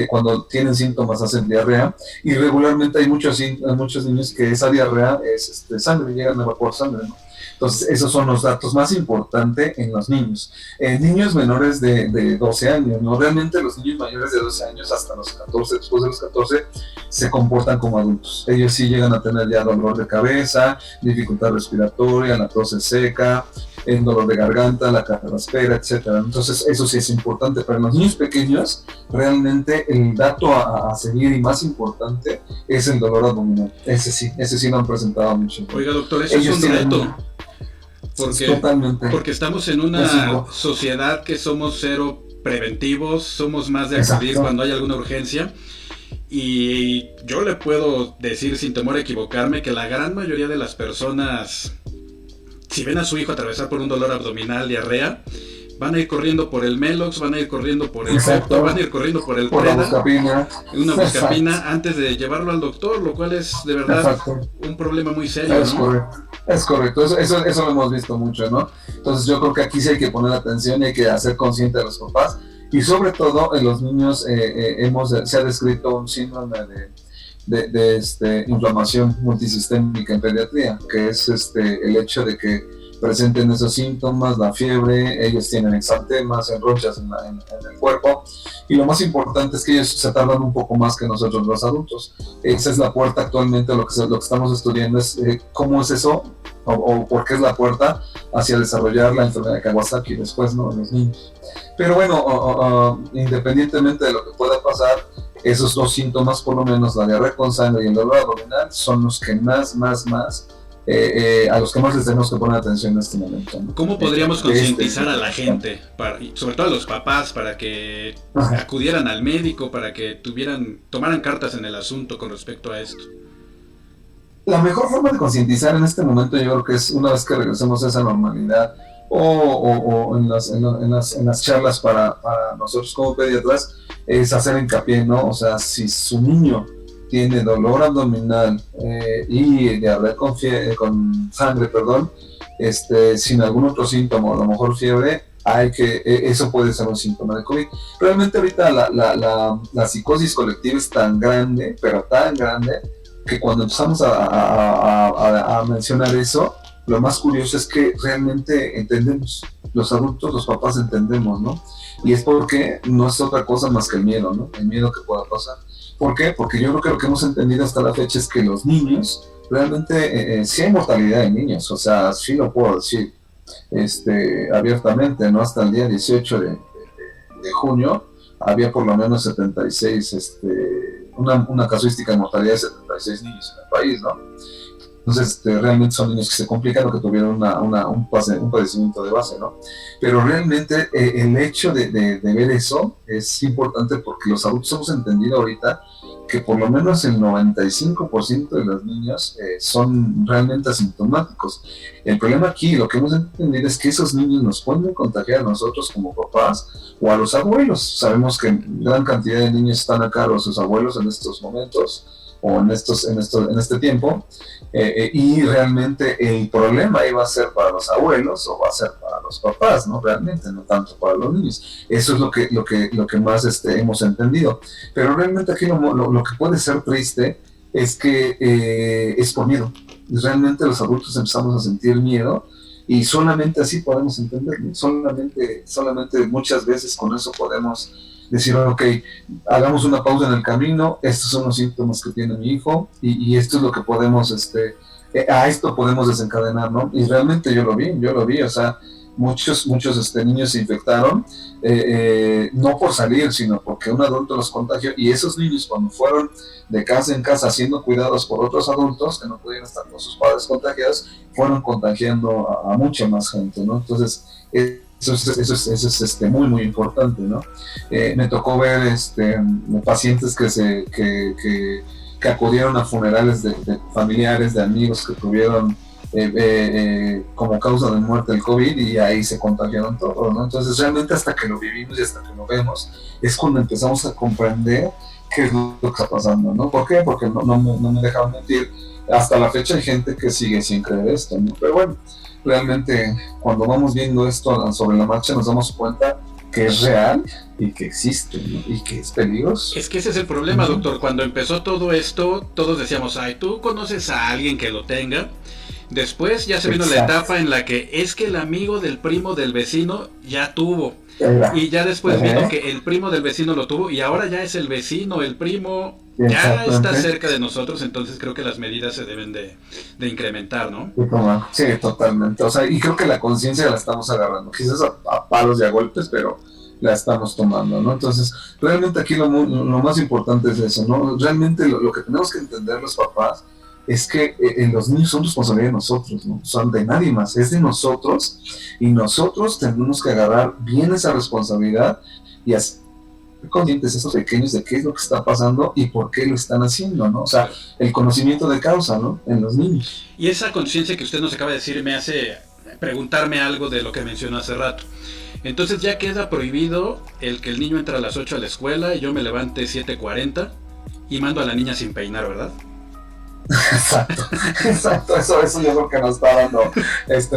cuando tienen síntomas hacen diarrea, y regularmente hay muchos niños que esa diarrea es sangre, llegan a evacuar sangre, ¿no? Entonces, esos son los datos más importantes en los niños. Niños menores de 12 años, ¿no? Realmente los niños mayores de 12 años hasta los 14, después de los 14, se comportan como adultos. Ellos sí llegan a tener ya dolor de cabeza, dificultad respiratoria, la tos seca, el dolor de garganta, la carraspera, etcétera. Entonces, eso sí es importante. Pero en los niños pequeños, realmente el dato a seguir y más importante es el dolor abdominal. Ese sí lo han presentado mucho. Oiga, doctor, eso es un reto. Totalmente. Porque estamos en una sociedad que somos cero preventivos, somos más de acudir cuando hay alguna urgencia. Y yo le puedo decir sin temor a equivocarme que la gran mayoría de las personas, si ven a su hijo atravesar por un dolor abdominal, diarrea, van a ir corriendo por el Melox, van a ir corriendo por el Pepto, van a ir corriendo por el Preda, una buscapina, antes de llevarlo al doctor, lo cual es de verdad un problema muy serio, ¿no? Es correcto, eso lo hemos visto mucho, ¿no? Entonces yo creo que aquí sí hay que poner atención y hay que hacer consciente a los papás, y sobre todo en los niños se ha descrito un síndrome de inflamación multisistémica en pediatría, que es el hecho de que presenten esos síntomas, la fiebre, ellos tienen exantemas, enronchas en el cuerpo, y lo más importante es que ellos se tardan un poco más que nosotros los adultos. Esa es la puerta actualmente. Lo que estamos estudiando es cómo es eso, o por qué es la puerta hacia desarrollar la enfermedad de Kawasaki después, ¿no?, en los niños. Pero bueno, independientemente de lo que pueda pasar, esos dos síntomas, por lo menos la diarrea con sangre y el dolor abdominal, son los que más a los que más les tenemos que poner atención en este momento, ¿no? ¿Cómo podríamos concientizar a la gente, sobre todo a los papás, para que acudieran al médico, para que tomaran cartas en el asunto con respecto a esto? La mejor forma de concientizar en este momento, yo creo que es una vez que regresemos a esa normalidad, o en las charlas para nosotros como pediatras, es hacer hincapié, ¿no? O sea, si su niño tiene dolor abdominal y diarrea con sangre, sin algún otro síntoma, a lo mejor fiebre, eso puede ser un síntoma de COVID. Realmente ahorita la psicosis colectiva es tan grande, pero tan grande, que cuando empezamos a mencionar eso, lo más curioso es que realmente entendemos, los adultos, los papás entendemos, ¿no? Y es porque no es otra cosa más que el miedo, ¿no? El miedo que pueda pasar. ¿Por qué? Porque yo creo que lo que hemos entendido hasta la fecha es que los niños, realmente sí hay mortalidad en niños, o sea, sí lo puedo decir abiertamente, ¿no? Hasta el día 18 de junio había por lo menos 76, una casuística de mortalidad de 76 niños en el país, ¿no? Entonces, realmente son niños que se complican o que tuvieron un padecimiento de base, ¿no? Pero realmente el hecho de ver eso es importante, porque los adultos hemos entendido ahorita que por lo menos el 95% de los niños son realmente asintomáticos. El problema aquí, lo que hemos entendido, es que esos niños nos pueden contagiar a nosotros como papás o a los abuelos. Sabemos que gran cantidad de niños están a cargo de sus abuelos en estos momentos, o en este tiempo, y realmente el problema iba a ser para los abuelos o va a ser para los papás, ¿no? Realmente, no tanto para los niños. Eso es lo que más hemos entendido. Pero realmente aquí lo que puede ser triste es que es por miedo. Realmente los adultos empezamos a sentir miedo y solamente así podemos entenderlo. Solamente muchas veces con eso podemos decir, ok, hagamos una pausa en el camino, estos son los síntomas que tiene mi hijo y esto es lo que podemos, a esto podemos desencadenar, ¿no? Y realmente yo lo vi, o sea, muchos niños se infectaron, no por salir, sino porque un adulto los contagió, y esos niños cuando fueron de casa en casa siendo cuidados por otros adultos que no pudieron estar con sus padres contagiados, fueron contagiando a mucha más gente, ¿no? Entonces, eso es muy, muy importante, ¿no? Me tocó ver pacientes que acudieron a funerales de familiares, de amigos que tuvieron como causa de muerte el COVID, y ahí se contagiaron todos, ¿no? Entonces realmente hasta que lo vivimos y hasta que lo vemos es cuando empezamos a comprender qué es lo que está pasando, ¿no? ¿Por qué? Porque no me dejaron mentir, hasta la fecha hay gente que sigue sin creer esto, ¿no? Pero bueno, realmente cuando vamos viendo esto sobre la marcha nos damos cuenta que es real y que existe, ¿no? Y que es peligroso. Es que ese es el problema, doctor. Cuando empezó todo esto, todos decíamos, ay, ¿tú conoces a alguien que lo tenga? Después ya se vino la etapa en la que es que el amigo del primo del vecino ya tuvo. Y ya después vino que el primo del vecino lo tuvo, y ahora ya es el vecino, el primo ya está cerca de nosotros. Entonces creo que las medidas se deben de incrementar, ¿no? Sí, totalmente. O sea, y creo que la conciencia la estamos agarrando, quizás a palos y a golpes, pero la estamos tomando, ¿no? Entonces, realmente aquí lo más importante es eso, ¿no? Realmente lo que tenemos que entender los papás es que los niños son responsabilidad de nosotros, ¿no? Son de nadie más, es de nosotros, y nosotros tenemos que agarrar bien esa responsabilidad y hacer conscientes esos pequeños de qué es lo que está pasando y por qué lo están haciendo, ¿no? O sea, el conocimiento de causa, ¿no? En los niños. Y esa conciencia que usted nos acaba de decir me hace preguntarme algo de lo que mencionó hace rato. Entonces ya queda prohibido el que el niño entre a las 8 a la escuela y yo me levante 7:40 y mando a la niña sin peinar, ¿verdad? Exacto, eso yo creo que nos está dando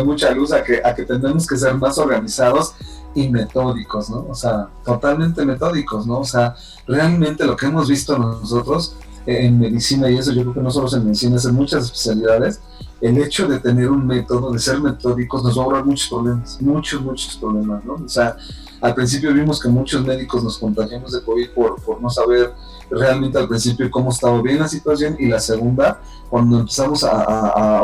mucha luz a que tenemos que ser más organizados y metódicos, ¿no? O sea, totalmente metódicos, ¿no? O sea, realmente lo que hemos visto nosotros en medicina, y eso yo creo que no solo en medicina, es en muchas especialidades, el hecho de tener un método, de ser metódicos, nos va a ahorrar muchos problemas, ¿no? O sea, al principio vimos que muchos médicos nos contagiamos de COVID por no saber realmente al principio cómo estaba bien la situación, y la segunda, cuando empezamos a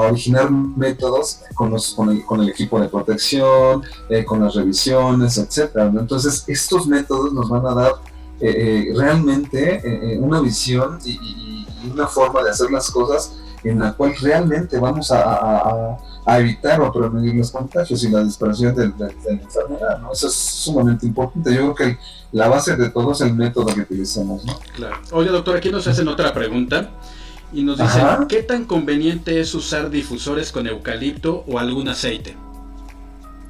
originar métodos con el equipo de protección, con las revisiones, etcétera, ¿no? Entonces estos métodos nos van a dar realmente una visión y una forma de hacer las cosas en la cual realmente vamos a evitar o prevenir los contagios y la dispersión de la enfermedad, ¿no? Eso es sumamente importante. Yo creo que la base de todo es el método que utilizamos, ¿no? Claro. Oye, doctor, aquí nos hacen otra pregunta y nos dicen, ¿qué tan conveniente es usar difusores con eucalipto o algún aceite?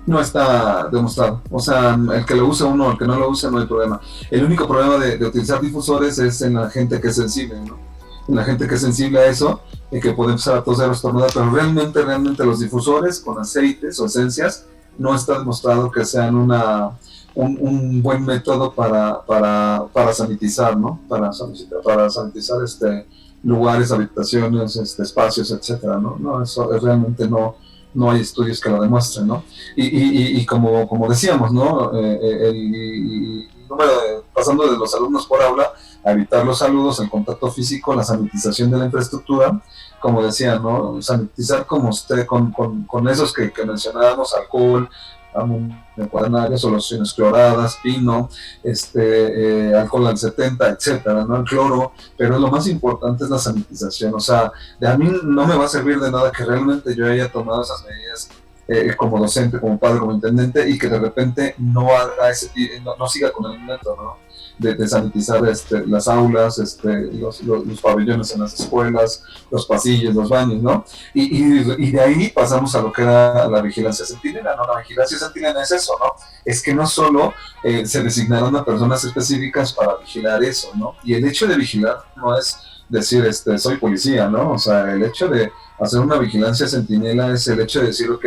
No está demostrado. O sea, el que lo use uno, el que no lo use, no hay problema. El único problema de utilizar difusores es en la gente que es sensible, ¿no? En la gente que es sensible a eso, y que puede empezar a toser o estornudar, pero realmente los difusores con aceites o esencias no está demostrado que sean un buen método para sanitizar, ¿no? Para sanitizar lugares, habitaciones, espacios, etcétera, ¿no? No, eso realmente no hay estudios que lo demuestren, ¿no? Y como decíamos, ¿no? El número pasando de los alumnos por aula a evitar los saludos, el contacto físico, la sanitización de la infraestructura, como decía, ¿no? Sanitizar como con esos que mencionábamos, alcohol, cuadernarios, soluciones cloradas, pino, alcohol al 70, etcétera, ¿no? El cloro, pero lo más importante es la sanitización. O sea, a mí no me va a servir de nada que realmente yo haya tomado esas medidas como docente, como padre, como intendente, y que de repente no haga no siga con el método, ¿no? De sanitizar las aulas, los pabellones en las escuelas, los pasillos, los baños, ¿no? Y de ahí pasamos a lo que era la vigilancia centinela, ¿no? La vigilancia centinela es eso, ¿no? Es que no solo se designaron a personas específicas para vigilar eso, ¿no? Y el hecho de vigilar no es decir, soy policía, ¿no? O sea, el hecho de hacer una vigilancia centinela es el hecho de decir, ok,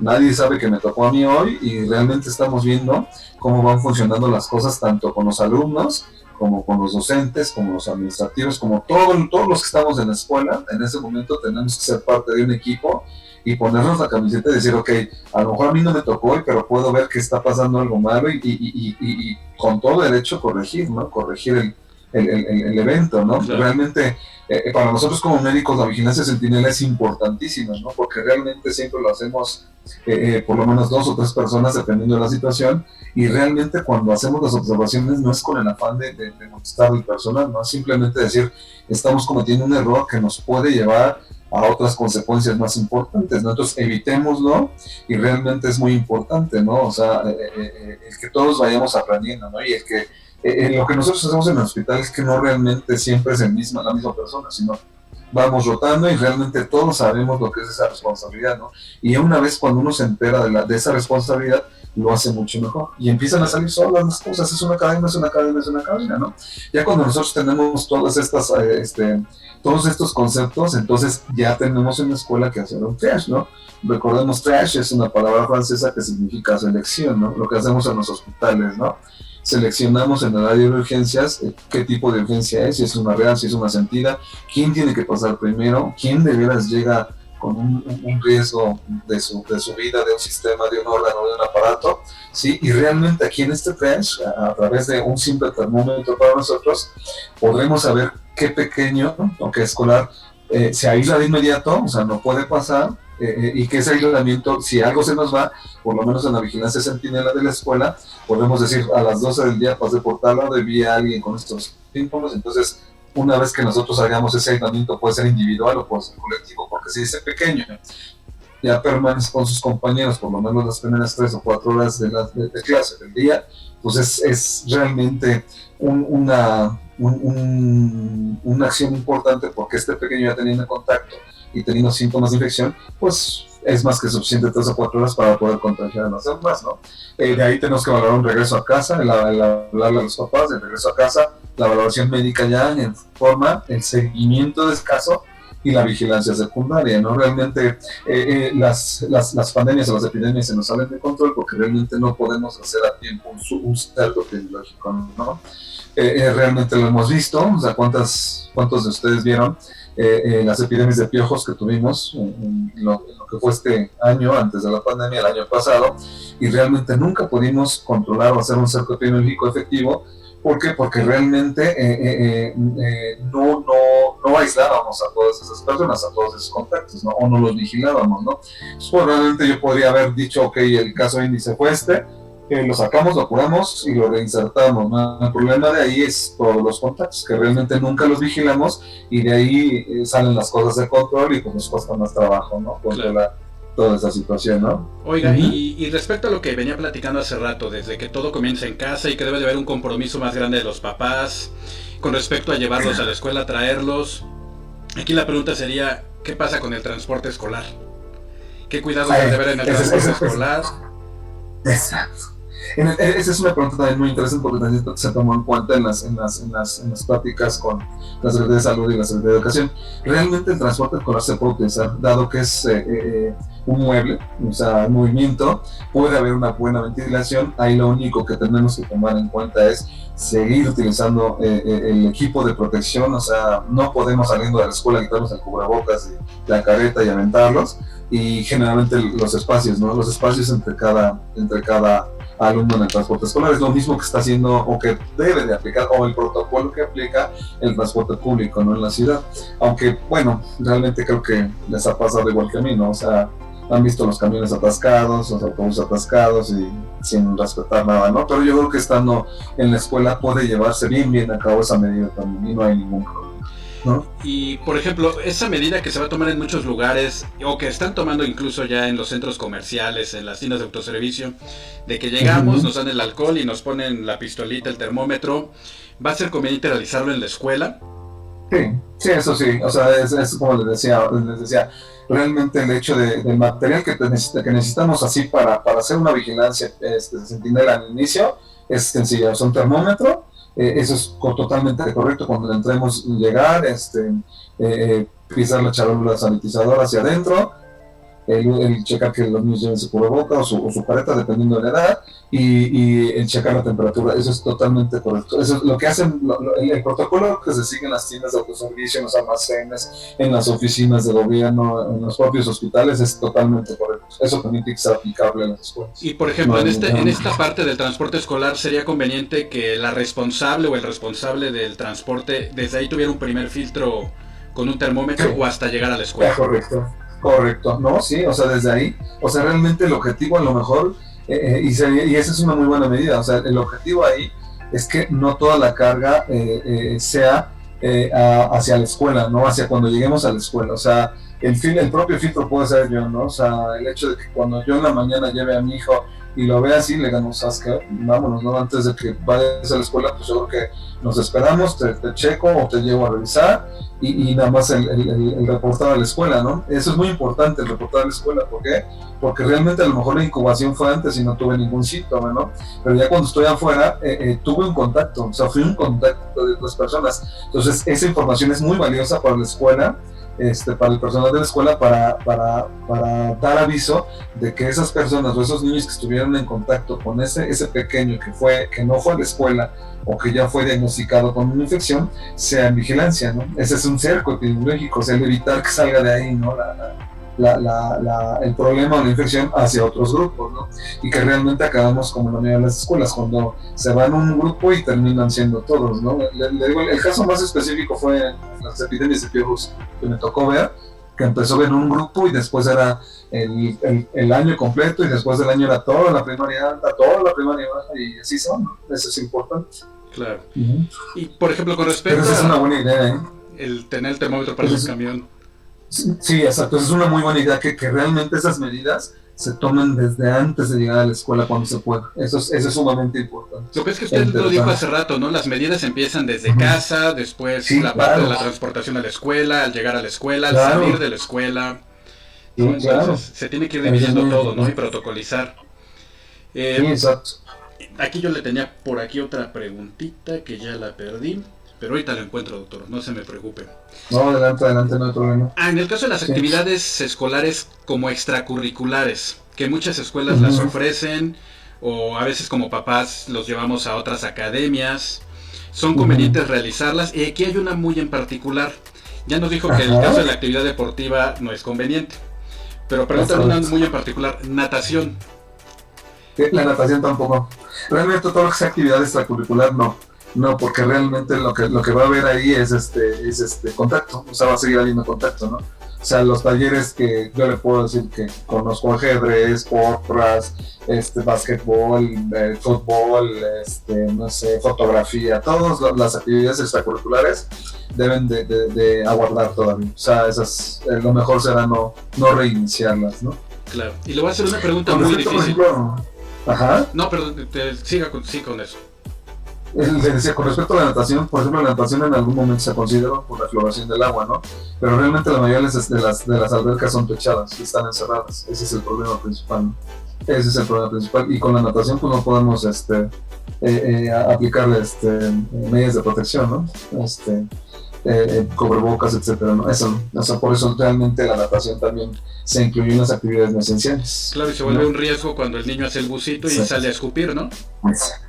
nadie sabe que me tocó a mí hoy y realmente estamos viendo cómo van funcionando las cosas tanto con los alumnos como con los docentes, como los administrativos, como todos los que estamos en la escuela. En ese momento tenemos que ser parte de un equipo y ponernos la camiseta y decir, ok, a lo mejor a mí no me tocó hoy, pero puedo ver que está pasando algo malo y con todo derecho corregir, ¿no? Corregir el evento, ¿no? Claro. Realmente, para nosotros como médicos, la vigilancia centinela es importantísima, ¿no? Porque realmente siempre lo hacemos por lo menos 2 o 3 personas, dependiendo de la situación, y realmente cuando hacemos las observaciones no es con el afán de molestar al personal, no es simplemente decir, estamos cometiendo un error que nos puede llevar a otras consecuencias más importantes, ¿no? Entonces evitémoslo y realmente es muy importante, ¿no? O sea, el que todos vayamos aprendiendo, ¿no? Y el que lo que nosotros hacemos en el hospital es que no realmente siempre es la misma persona, sino vamos rotando y realmente todos sabemos lo que es esa responsabilidad, ¿no? Y una vez cuando uno se entera de esa responsabilidad, lo hace mucho mejor. Y empiezan a salir solas las cosas, es una cadena, es una cadena, es una cadena, ¿no? Ya cuando nosotros tenemos todas estas, todos estos conceptos, entonces ya tenemos en la escuela que hacer un triage, ¿no? Recordemos, triage es una palabra francesa que significa selección, ¿no? Lo que hacemos en los hospitales, ¿no? Seleccionamos en el área de urgencias qué tipo de urgencia es, si es una real, si es una sentida, quién tiene que pasar primero, quién de veras llega con un riesgo de su vida, de un sistema, de un órgano, de un aparato, ¿sí? Y realmente aquí en este triage, a través de un simple termómetro para nosotros, podremos saber qué pequeño o qué escolar se aísla de inmediato, o sea, no puede pasar, y que ese aislamiento, si algo se nos va, por lo menos en la vigilancia centinela de la escuela, podemos decir a las 12 del día pasé por tal lado y vi a alguien con estos síntomas. Entonces, una vez que nosotros hagamos ese aislamiento, puede ser individual o puede ser colectivo, porque si dice pequeño, ya permanece con sus compañeros por lo menos las primeras 3 o 4 horas de clase del día, pues es realmente una acción importante, porque este pequeño ya teniendo contacto y teniendo síntomas de infección, pues es más que suficiente 3 o 4 horas para poder contagiar a los demás, ¿no? De ahí tenemos que valorar un regreso a casa, el hablarle a los papás, el regreso a casa, la valoración médica ya en forma, el seguimiento del caso y la vigilancia secundaria, ¿no? Realmente las pandemias o las epidemias se nos salen de control porque realmente no podemos hacer a tiempo un cerco epidemiológico, ¿no? Realmente lo hemos visto, o sea, ¿cuántos de ustedes vieron las epidemias de piojos que tuvimos en lo que fue este año, antes de la pandemia, el año pasado, y realmente nunca pudimos controlar o hacer un cerco epidemiológico efectivo? ¿Por qué? Porque realmente no aislábamos a todas esas personas, a todos esos contactos, ¿no? O no los vigilábamos, ¿no? Pues realmente yo podría haber dicho, ok, el caso índice fue lo sacamos, lo curamos y lo reinsertamos, ¿no? El problema de ahí es todos los contactos, que realmente nunca los vigilamos y de ahí salen las cosas de control y pues nos cuesta más trabajo, ¿no? Controlar toda esa situación, ¿no? Oiga, y respecto a lo que venía platicando hace rato, desde que todo comienza en casa y que debe de haber un compromiso más grande de los papás con respecto a llevarlos a la escuela, traerlos, aquí la pregunta sería, ¿qué pasa con el transporte escolar? ¿Qué cuidados debe de haber en el transporte escolar? Exacto. Esa es una pregunta también muy interesante porque también se tomó en cuenta en las pláticas con la Secretaría de Salud y la Secretaría de Educación. Realmente el transporte escolar se puede utilizar, dado que es un mueble, o sea, un movimiento, puede haber una buena ventilación. Ahí lo único que tenemos que tomar en cuenta es seguir utilizando el equipo de protección, o sea, no podemos saliendo de la escuela quitarnos el cubrebocas y la careta y aventarlos, y generalmente los espacios, ¿no? Los espacios entre cada alumno en el transporte escolar es lo mismo que está haciendo o que debe de aplicar, o el protocolo que aplica el transporte público, ¿no? En la ciudad. Aunque, bueno, realmente creo que les ha pasado igual que a mí, ¿no? O sea, han visto los camiones atascados, los autobuses atascados y sin respetar nada, ¿no? Pero yo creo que estando en la escuela puede llevarse bien a cabo esa medida también y no hay ningún problema, ¿no? Y, por ejemplo, esa medida que se va a tomar en muchos lugares, o que están tomando incluso ya en los centros comerciales, en las tiendas de autoservicio, de que llegamos, nos dan el alcohol y nos ponen la pistolita, el termómetro, ¿va a ser conveniente realizarlo en la escuela? Sí, eso sí, o sea, es como les decía, realmente el hecho del material que necesitamos así para hacer una vigilancia centinela al inicio es sencillo, es un termómetro, Eso es totalmente correcto. Cuando entremos, llegar, pisar la charola sanitizadora hacia adentro, el checar que los niños lleven su cubreboca o su careta, dependiendo de la edad, y el checar la temperatura. Eso es totalmente correcto. Eso es lo que hacen, el protocolo que se sigue en las tiendas de autoservicio, en los almacenes, en las oficinas de gobierno, en los propios hospitales, es totalmente correcto. Eso también tiene que ser aplicable en las escuelas. Y por ejemplo, en esta parte del transporte escolar, ¿sería conveniente que la responsable o el responsable del transporte desde ahí tuviera un primer filtro con un termómetro, sí, o hasta llegar a la escuela? Correcto, no, sí, o sea, desde ahí, o sea, realmente el objetivo a lo mejor, y esa es una muy buena medida, o sea, el objetivo ahí es que no toda la carga sea hacia la escuela, no hacia cuando lleguemos a la escuela, o sea, el propio filtro puede ser yo, ¿no? O sea, el hecho de que cuando yo en la mañana lleve a mi hijo y lo vea así, le digamos, ¿sabes qué? Vámonos, ¿no? Antes de que vayas a la escuela, pues yo creo que nos esperamos, te checo o te llevo a revisar y nada más el reportar a la escuela, ¿no? Eso es muy importante, el reportar a la escuela. ¿Por qué? Porque realmente a lo mejor la incubación fue antes y no tuve ningún síntoma, ¿no? Pero ya cuando estoy afuera, tuve un contacto, o sea, fui un contacto de otras personas. Entonces, esa información es muy valiosa para la escuela, para el personal de la escuela, para dar aviso de que esas personas o esos niños que estuvieron en contacto con ese pequeño que no fue a la escuela o que ya fue diagnosticado con una infección, sea en vigilancia, ¿no? Ese es un cerco epidemiológico, o sea, el evitar que salga de ahí, ¿no? El problema o la infección hacia otros grupos, ¿no? Y que realmente acabamos como la mayoría de las escuelas, cuando se van un grupo y terminan siendo todos, ¿no? Le digo, el caso más específico fue las epidemias de piojos que me tocó ver, que empezó en un grupo y después era el año completo y después del año era toda la primaria alta, toda la primaria baja, y así son, ¿no? Eso es importante. Claro. Uh-huh. Y por ejemplo, con respecto Pero esa es una buena idea, ¿eh? El tener el termómetro para el camión. Sí, exacto, es una muy buena idea que realmente esas medidas se tomen desde antes de llegar a la escuela cuando se pueda. Eso es sumamente importante. Lo que es que usted lo dijo hace rato, ¿no? Las medidas empiezan desde casa, después sí, la parte de la transportación a la escuela, al llegar a la escuela, al salir de la escuela. Sí, ¿no? Entonces se tiene que ir dividiendo todo, ¿no? Y protocolizar. Sí, exacto. Aquí yo le tenía por aquí otra preguntita que ya la perdí. Pero ahorita lo encuentro, doctor, no se me preocupe. No, adelante, no hay problema. En el caso de las actividades escolares como extracurriculares, que muchas escuelas las ofrecen, o a veces como papás los llevamos a otras academias, son convenientes realizarlas, y aquí hay una muy en particular. Ya nos dijo que el caso de la actividad deportiva no es conveniente, pero preguntan una muy en particular, natación. La natación tampoco. Realmente todo lo que sea actividad extracurricular, no, porque realmente lo que va a haber ahí es contacto, o sea, va a seguir habiendo contacto, ¿no? O sea, los talleres que yo le puedo decir que conozco, ajedrez, porras, básquetbol, fútbol, no sé, fotografía, todas las actividades extracurriculares deben de aguardar todavía. O sea, esas, lo mejor será no reiniciarlas, ¿no? Claro, y le voy a hacer una pregunta muy difícil. Por ejemplo, ajá. No, perdón, siga con eso. Le decía, con respecto a la natación, por ejemplo, la natación en algún momento se consideró por la cloración del agua, ¿no? Pero realmente la mayoría de las albercas son techadas y están encerradas. Ese es el problema principal, ¿no? Ese es el problema principal. Y con la natación, pues no podemos aplicarle medidas de protección, ¿no? Cubrebocas, etcétera, ¿no? Eso, o sea, por eso realmente la natación también se incluye en las actividades no esenciales. Claro, y se vuelve un riesgo cuando el niño hace el bucito y sale a escupir, ¿no?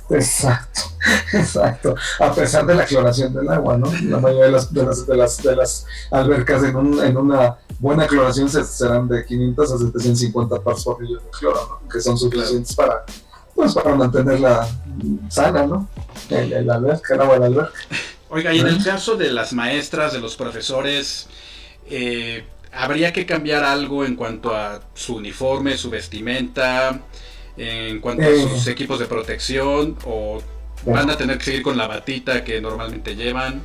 Exacto. A pesar de la cloración del agua, ¿no? La mayoría de las albercas en una buena cloración serán de 500 a 750 parts por millón de cloro, ¿no? Que son suficientes para mantenerla sana, ¿no? El agua de la alberca. Oiga, y en el caso de las maestras, de los profesores, ¿habría que cambiar algo en cuanto a su uniforme, su vestimenta, en cuanto a sus equipos de protección, o van a tener que seguir con la batita que normalmente llevan?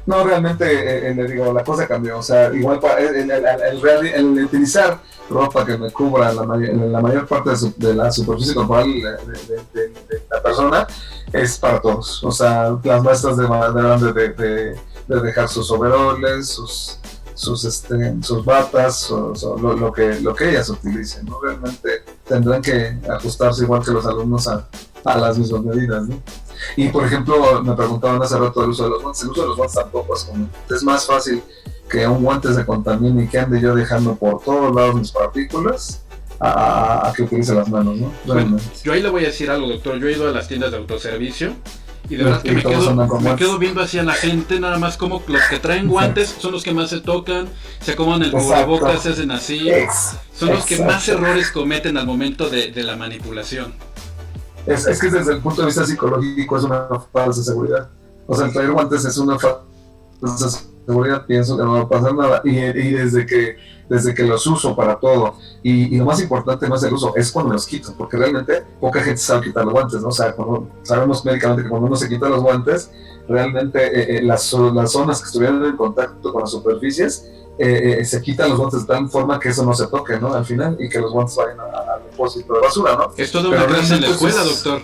No, realmente, le digo, la cosa cambió. O sea, igual el utilizar ropa que me cubra la mayor parte de la superficie corporal de la persona es para todos. O sea, las maestras deberán de dejar sus overoles, sus batas, lo que ellas utilicen, ¿no? Realmente tendrán que ajustarse igual que los alumnos a las mismas medidas, ¿no? Y por ejemplo, me preguntaban hace rato del uso de los guantes. El uso de los guantes tampoco es común. Es más fácil que un guante se contamine y que ande yo dejando por todos lados mis partículas a que utilice las manos, ¿no? Bueno, yo ahí le voy a decir algo, doctor. Yo he ido a las tiendas de autoservicio y de verdad que me quedo viendo así a la gente, nada más como los que traen guantes son los que más se tocan, se acomodan el cubrebocas, se hacen así, son los que más errores cometen al momento de la manipulación. Es que desde el punto de vista psicológico es una falsa seguridad. O sea, el traer guantes es una falsa seguridad, pienso que no va a pasar nada. Y desde que los uso para todo, y lo más importante no es el uso, es cuando los quito, porque realmente poca gente sabe quitar los guantes, ¿no? O sea, sabemos médicamente que cuando uno se quita los guantes, realmente las zonas que estuvieran en contacto con las superficies, se quitan los guantes de tal forma que eso no se toque, ¿no? Al final, y que los guantes vayan al depósito de basura, ¿no? Es toda una clase en la escuela, doctor.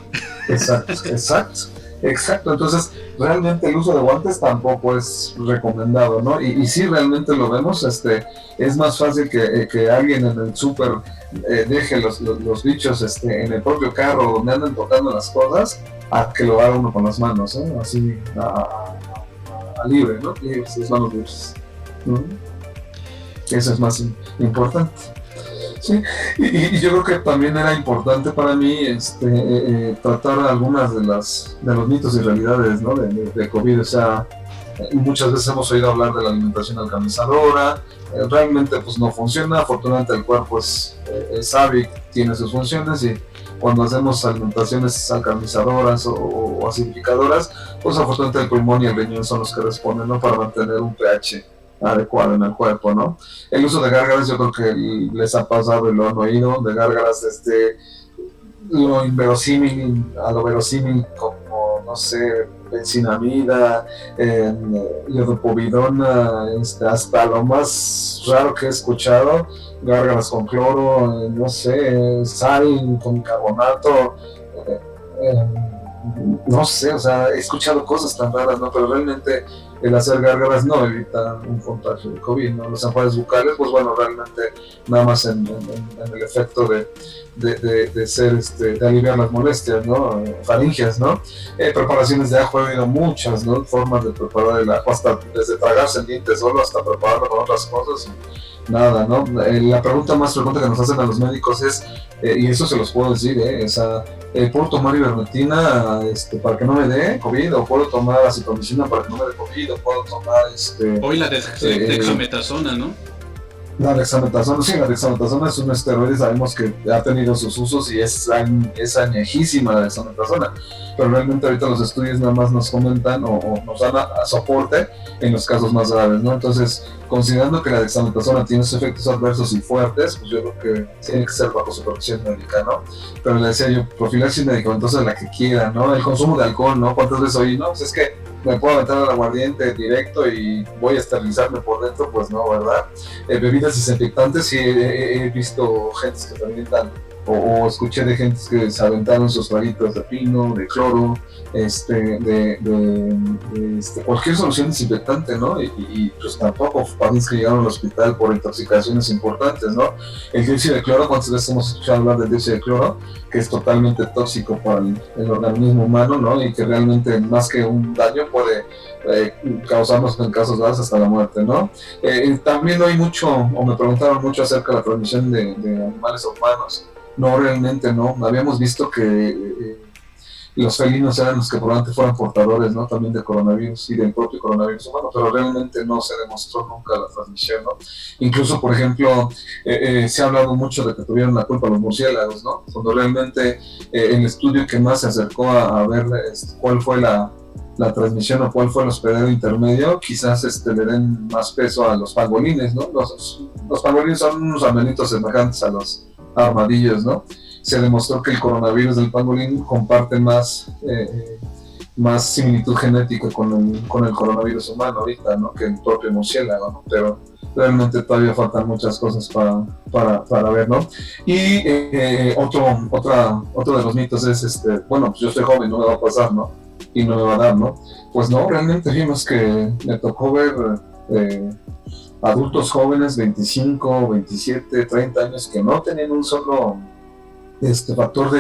Exacto, entonces realmente el uso de guantes tampoco es recomendado, ¿no? Y sí, realmente lo vemos, es más fácil que alguien en el súper deje los bichos en el propio carro donde andan tocando las cosas, a que lo haga uno con las manos, ¿eh? Así, a libre, ¿no? Las manos libres, ¿no? Eso es más importante. Sí, y yo creo que también era importante para mí tratar algunas de los mitos y realidades, ¿no? de COVID. O sea, muchas veces hemos oído hablar de la alimentación alcalinizadora, realmente pues no funciona. Afortunadamente el cuerpo sabe que tiene sus funciones, y cuando hacemos alimentaciones alcalinizadoras o acidificadoras, pues afortunadamente el pulmón y el riñón son los que responden, ¿no? Para mantener un pH adecuado en el cuerpo, ¿no? El uso de gárgaras, yo creo que les ha pasado y lo han oído, de gárgaras lo inverosímil a lo verosímil, como, no sé, benzinamida, iodopovidona, hasta lo más raro que he escuchado, gárgaras con cloro, no sé, sal con carbonato, no sé, o sea, he escuchado cosas tan raras, ¿no? Pero realmente el hacer gárgaras no evita un contagio de COVID, ¿no? Los enjuagues bucales, pues bueno, realmente nada más en el efecto de ser, de aliviar las molestias, ¿no? Faringias, ¿no? Preparaciones de ajo, he oído muchas, ¿no? Formas de preparar el ajo, hasta desde tragarse el diente solo hasta prepararlo con otras cosas. Nada, ¿no? La pregunta más frecuente que nos hacen a los médicos es, y eso se los puedo decir, ¿puedo tomar ivermectina para que no me dé COVID? ¿O puedo tomar acitromicina para que no me dé COVID? ¿O puedo tomar hoy la dexametasona, ¿no? La dexametasona es un esteroide, sabemos que ha tenido sus usos y es añejísima la dexametasona, pero realmente ahorita los estudios nada más nos comentan o nos dan a soporte en los casos más graves, ¿no? Entonces, considerando que la dexametasona tiene sus efectos adversos y fuertes, pues yo creo que tiene que ser bajo supervisión médica, ¿no? Pero le decía yo, profilaxis medicamentosa la que quiera, ¿no? El consumo de alcohol, ¿no? ¿Cuántas veces oí? No, pues es que me puedo aventar al aguardiente directo y voy a esterilizarme por dentro, pues no, ¿verdad? Bebidas desinfectantes, sí he visto gentes que se avientan, o escuché de gentes que se aventaron sus traguitos de pino, de cloro, cualquier solución desinfectante, ¿no? Y pues tampoco pacientes que llegaron al hospital por intoxicaciones importantes, ¿no? El dióxido de cloro, ¿cuántas veces hemos escuchado hablar del dióxido de cloro? Que es totalmente tóxico para el organismo humano, ¿no? Y que realmente más que un daño puede causarnos en casos graves hasta la muerte, ¿no? También oí mucho, o me preguntaron mucho acerca de la transmisión de animales a humanos. No, realmente no. Habíamos visto que los felinos eran los que probablemente fueran portadores, ¿no? También del coronavirus y del propio coronavirus humano, pero realmente no se demostró nunca la transmisión, ¿no? Incluso, por ejemplo, se ha hablado mucho de que tuvieron la culpa los murciélagos, ¿no? Cuando realmente el estudio que más se acercó a ver cuál fue la transmisión o cuál fue el hospedero intermedio, quizás le den más peso a los pangolines, ¿no? Los pangolines son unos amenitos semejantes a los armadillos, ¿no? Se demostró que el coronavirus del pangolín comparte más similitud genética con el coronavirus humano ahorita, ¿no? Que el propio murciélago, ¿no? Pero realmente todavía faltan muchas cosas para ver, ¿no? Y otro de los mitos es, bueno, pues yo soy joven, no me va a pasar, ¿no? Y no me va a dar, ¿no? Pues no, realmente vimos que me tocó ver adultos jóvenes, 25, 27, 30 años, que no tenían un solo factor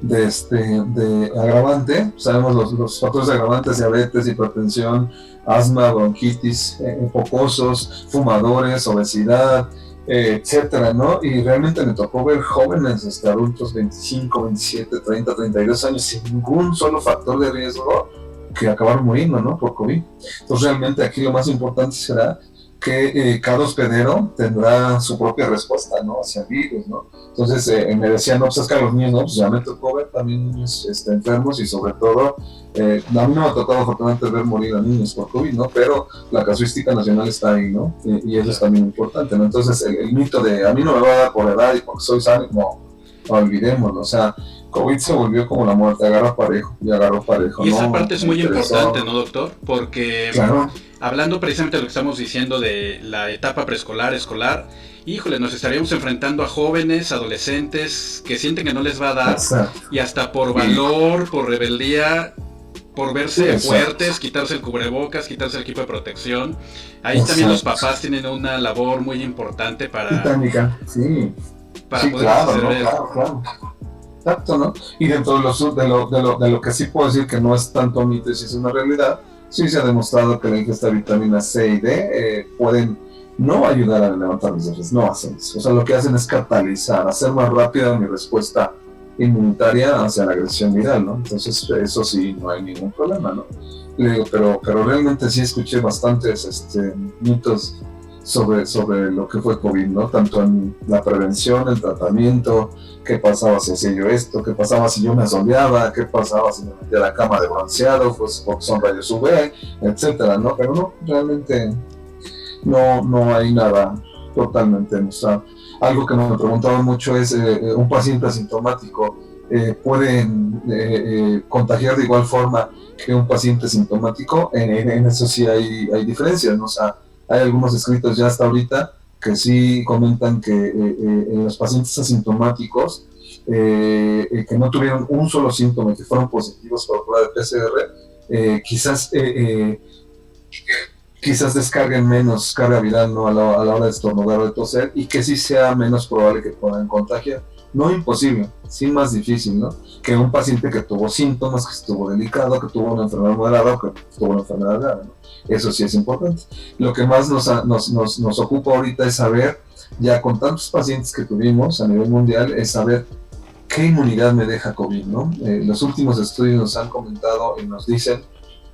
de agravante. Sabemos los factores agravantes: diabetes, hipertensión, asma, bronquitis, focosos, fumadores, obesidad, etcétera, ¿no? Y realmente me tocó ver jóvenes, adultos, 25, 27, 30, 32 años, sin ningún solo factor de riesgo, que acabaron muriendo, ¿no? Por COVID. Entonces realmente aquí lo más importante será que cada hospedero tendrá su propia respuesta, ¿no? Hacia el virus, ¿no? Entonces me decían, no, pues es que a los niños, ¿no? Pues ya me tocó ver también niños enfermos, y sobre todo, a mí no me ha tocado afortunadamente ver morir a niños por COVID, ¿no? Pero la casuística nacional está ahí, ¿no? Y eso es también importante, ¿no? Entonces el mito de a mí no me va a dar por edad y porque soy sano, no olvidémoslo. O sea, COVID se volvió como la muerte, agarra parejo y agarró parejo. Y esa ¿no? parte es muy importante, ¿no, doctor? Porque claro, hablando precisamente de lo que estamos diciendo de la etapa preescolar, escolar, híjole, nos estaríamos enfrentando a jóvenes, adolescentes que sienten que no les va a dar, exacto. y hasta por valor, por rebeldía, por verse Exacto. fuertes, quitarse el cubrebocas, quitarse el equipo de protección. Ahí Exacto. también los papás tienen una labor muy importante para Titánica, sí. Sí, poder claro, hacer ¿no? el... Claro. Exacto, ¿no? Y dentro de lo que sí puedo decir que no es tanto mito, si es una realidad, sí se ha demostrado que la ingesta de vitamina C y D pueden no ayudar a levantar mis defensas, no hacen eso. O sea, lo que hacen es catalizar, hacer más rápida mi respuesta inmunitaria hacia la agresión viral, ¿no? Entonces, eso sí, no hay ningún problema, ¿no? Le digo, pero realmente sí escuché bastantes mitos sobre lo que fue COVID, ¿no? Tanto en la prevención, el tratamiento, qué pasaba si hacía yo esto, qué pasaba si yo me asoleaba, qué pasaba si me metía a la cama de bronceado, pues porque son rayos UV, etcétera, ¿no? Pero no, realmente no hay nada totalmente demostrado. Algo que me preguntaban mucho es, ¿un paciente asintomático puede contagiar de igual forma que un paciente sintomático? En eso sí hay diferencias, ¿no? O sea, hay algunos escritos ya hasta ahorita que sí comentan que en los pacientes asintomáticos que no tuvieron un solo síntoma y que fueron positivos por prueba de PCR, quizás descarguen menos carga viral, ¿no? a la hora de estornudar o de toser, y que sí sea menos probable que puedan contagiar. No imposible, sí más difícil, ¿no? Que un paciente que tuvo síntomas, que estuvo delicado, que tuvo una enfermedad moderada o que tuvo una enfermedad grave, ¿no? Eso sí es importante. Lo que más nos ocupa ahorita es saber, ya con tantos pacientes que tuvimos a nivel mundial, es saber qué inmunidad me deja COVID, ¿no? Los últimos estudios nos han comentado y nos dicen,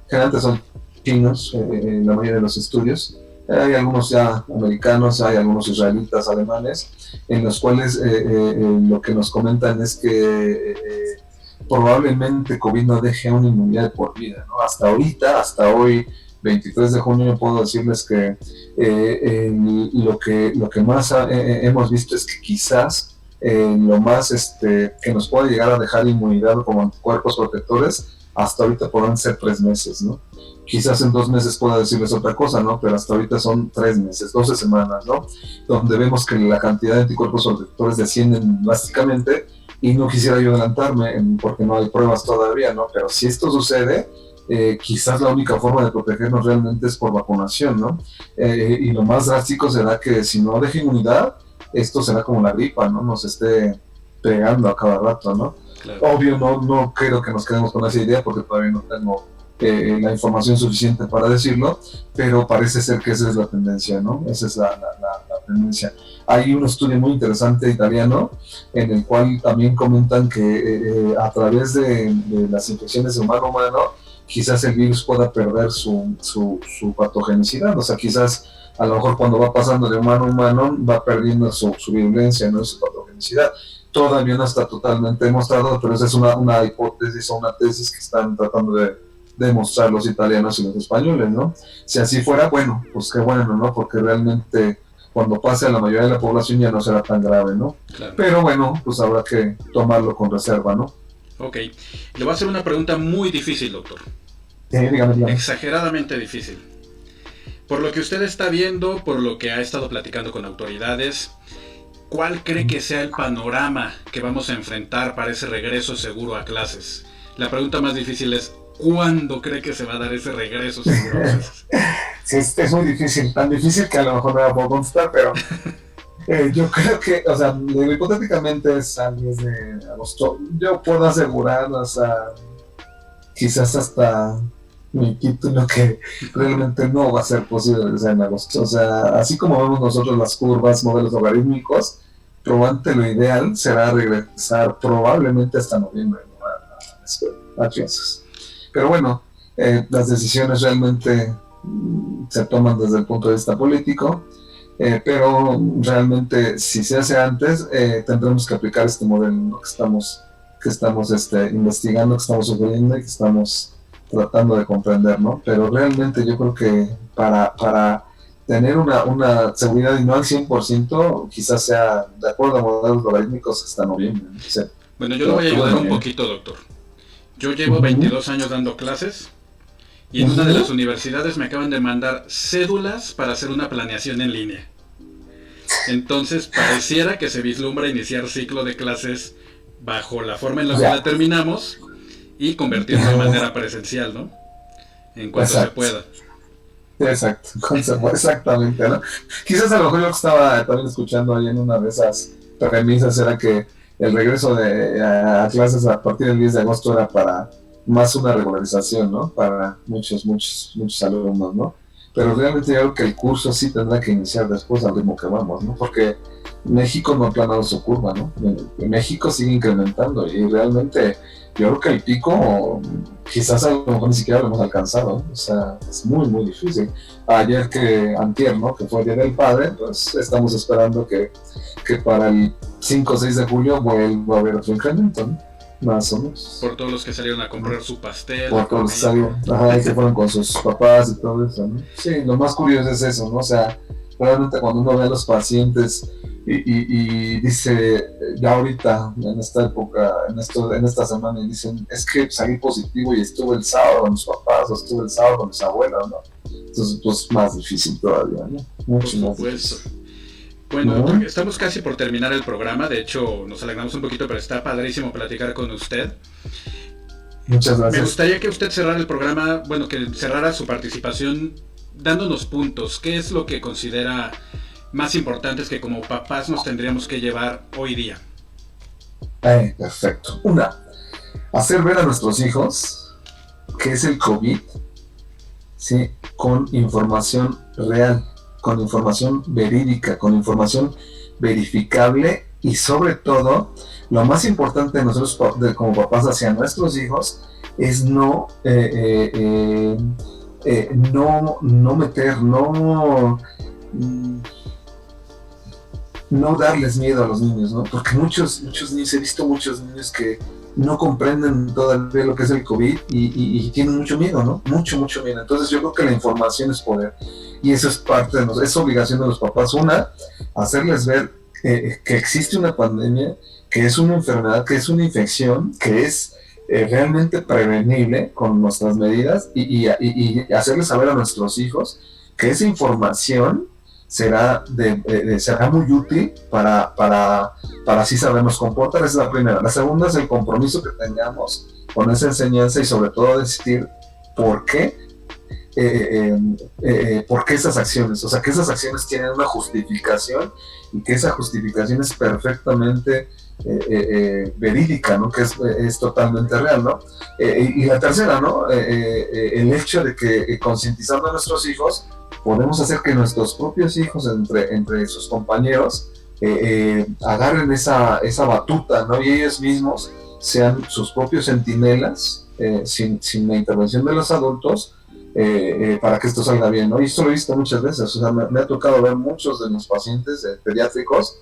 generalmente son chinos, la mayoría de los estudios, hay algunos ya americanos, hay algunos israelitas, alemanes, en los cuales lo que nos comentan es que probablemente COVID no deje una inmunidad por vida, ¿no? Hasta ahorita, hasta hoy, 23 de junio, puedo decirles que lo que más hemos visto es que quizás lo más que nos puede llegar a dejar inmunidad como anticuerpos protectores, hasta ahorita podrán ser 3 meses, ¿no? Quizás en 2 meses pueda decirles otra cosa, ¿no? Pero hasta ahorita son 3 meses, 12 semanas, ¿no? Donde vemos que la cantidad de anticuerpos protectores descienden drásticamente, y no quisiera yo adelantarme porque no hay pruebas todavía, ¿no? Pero si esto sucede, quizás la única forma de protegernos realmente es por vacunación, ¿no? Y lo más drástico será que si no deja inmunidad, esto será como la gripa, ¿no? Nos esté pegando a cada rato, ¿no? Claro. Obvio, no creo que nos quedemos con esa idea porque todavía no tengo la información suficiente para decirlo, pero parece ser que esa es la tendencia, ¿no? Esa es la tendencia. Hay un estudio muy interesante italiano en el cual también comentan que a través de las infecciones de humano a humano, quizás el virus pueda perder su patogenicidad, o sea, quizás a lo mejor cuando va pasando de humano a humano va perdiendo su virulencia, ¿no? Su patogenicidad. Todavía no está totalmente demostrado, pero esa es una hipótesis o una tesis que están tratando de demostrar los italianos y los españoles, ¿no? Si así fuera, bueno, pues qué bueno, ¿no? Porque realmente cuando pase a la mayoría de la población ya no será tan grave, ¿no? Claro. Pero bueno, pues habrá que tomarlo con reserva, ¿no? Ok. Le voy a hacer una pregunta muy difícil, doctor. Dígame. Exageradamente difícil. Por lo que usted está viendo, por lo que ha estado platicando con autoridades, ¿cuál cree que sea el panorama que vamos a enfrentar para ese regreso seguro a clases? La pregunta más difícil es, ¿cuándo cree que se va a dar ese regreso seguro a clases? Sí, es muy difícil, tan difícil que a lo mejor no la puedo contestar, pero Yo creo que, o sea, hipotéticamente es al 10 de agosto. Yo puedo asegurar, o sea, quizás hasta mi título que realmente no va a ser posible que sea en agosto. O sea, así como vemos nosotros las curvas, modelos logarítmicos, probablemente lo ideal será regresar probablemente hasta noviembre, ¿no? A la escuela, a clases. Pero bueno, las decisiones realmente se toman desde el punto de vista político. Pero realmente si se hace antes tendremos que aplicar este modelo, ¿no? que estamos investigando, que estamos sugiriendo y que estamos tratando de comprender, ¿no? Pero realmente yo creo que para tener una seguridad y no al 100%, quizás sea de acuerdo a modelos logarítmicos hasta noviembre, ¿no? O sea, Bueno, yo le voy a ayudar un poquito, doctor. Yo llevo 22 años dando clases y en una de las universidades me acaban de mandar cédulas para hacer una planeación en línea. Entonces pareciera que se vislumbra iniciar ciclo de clases bajo la forma en la que la terminamos y convertirlo de manera presencial, ¿no? En cuanto se pueda. Exacto, exactamente, ¿no? Quizás a lo mejor yo estaba también escuchando ahí en una de esas premisas era que el regreso a clases a partir del 10 de agosto era para más una regularización, ¿no? Para muchos alumnos, ¿no? Pero realmente yo creo que el curso sí tendrá que iniciar después al ritmo que vamos, ¿no? Porque México no ha aplanado su curva, ¿no? México sigue incrementando y realmente yo creo que el pico quizás a lo mejor ni siquiera lo hemos alcanzado, ¿no? O sea, es muy, muy difícil. Antier, ¿no? Que fue el Día del Padre, pues estamos esperando que para el 5 o 6 de julio vuelva a haber otro incremento, ¿no? Más o menos. Por todos los que salieron a comprar su pastel. Por todos los que salieron, y que fueron con sus papás y todo eso, ¿no? Sí, lo más curioso es eso, ¿no? O sea, realmente cuando uno ve a los pacientes y dice, ya ahorita, en esta época, en esta semana, y dicen, es que salí positivo y estuve el sábado con mis papás, o estuve el sábado con mis abuelos, ¿no? Entonces, pues más difícil todavía, ¿no? Mucho más difícil. Bueno, doctor, estamos casi por terminar el programa, de hecho nos alegramos un poquito, pero está padrísimo platicar con usted. Muchas gracias. Me gustaría que usted cerrara el programa, bueno, que cerrara su participación dándonos puntos. ¿Qué es lo que considera más importantes que como papás nos tendríamos que llevar hoy día? Perfecto. Hacer ver a nuestros hijos que es el COVID, ¿sí? Con información real, con información verídica, con información verificable y sobre todo, lo más importante de nosotros como papás hacia nuestros hijos es no darles miedo a los niños, ¿no? Porque muchos niños, he visto muchos niños que no comprenden todavía lo que es el COVID y tienen mucho miedo, ¿no? Mucho miedo. Entonces yo creo que la información es poder. Y eso es parte de es obligación de los papás. Hacerles ver que existe una pandemia, que es una enfermedad, que es una infección, que es realmente prevenible con nuestras medidas y hacerles saber a nuestros hijos que esa información será muy útil para así sabernos comportar. Esa es la primera. La segunda es el compromiso que tengamos con esa enseñanza y sobre todo decir por qué esas acciones, o sea, que esas acciones tienen una justificación y que esa justificación es perfectamente verídica, ¿no? Que es totalmente real, ¿no? Y la tercera, ¿no? El hecho de que concientizando a nuestros hijos podemos hacer que nuestros propios hijos entre sus compañeros agarren esa batuta, ¿no? Y ellos mismos sean sus propios centinelas sin la intervención de los adultos para que esto salga bien, ¿no? Y esto lo he visto muchas veces, o sea, me ha tocado ver muchos de mis pacientes pediátricos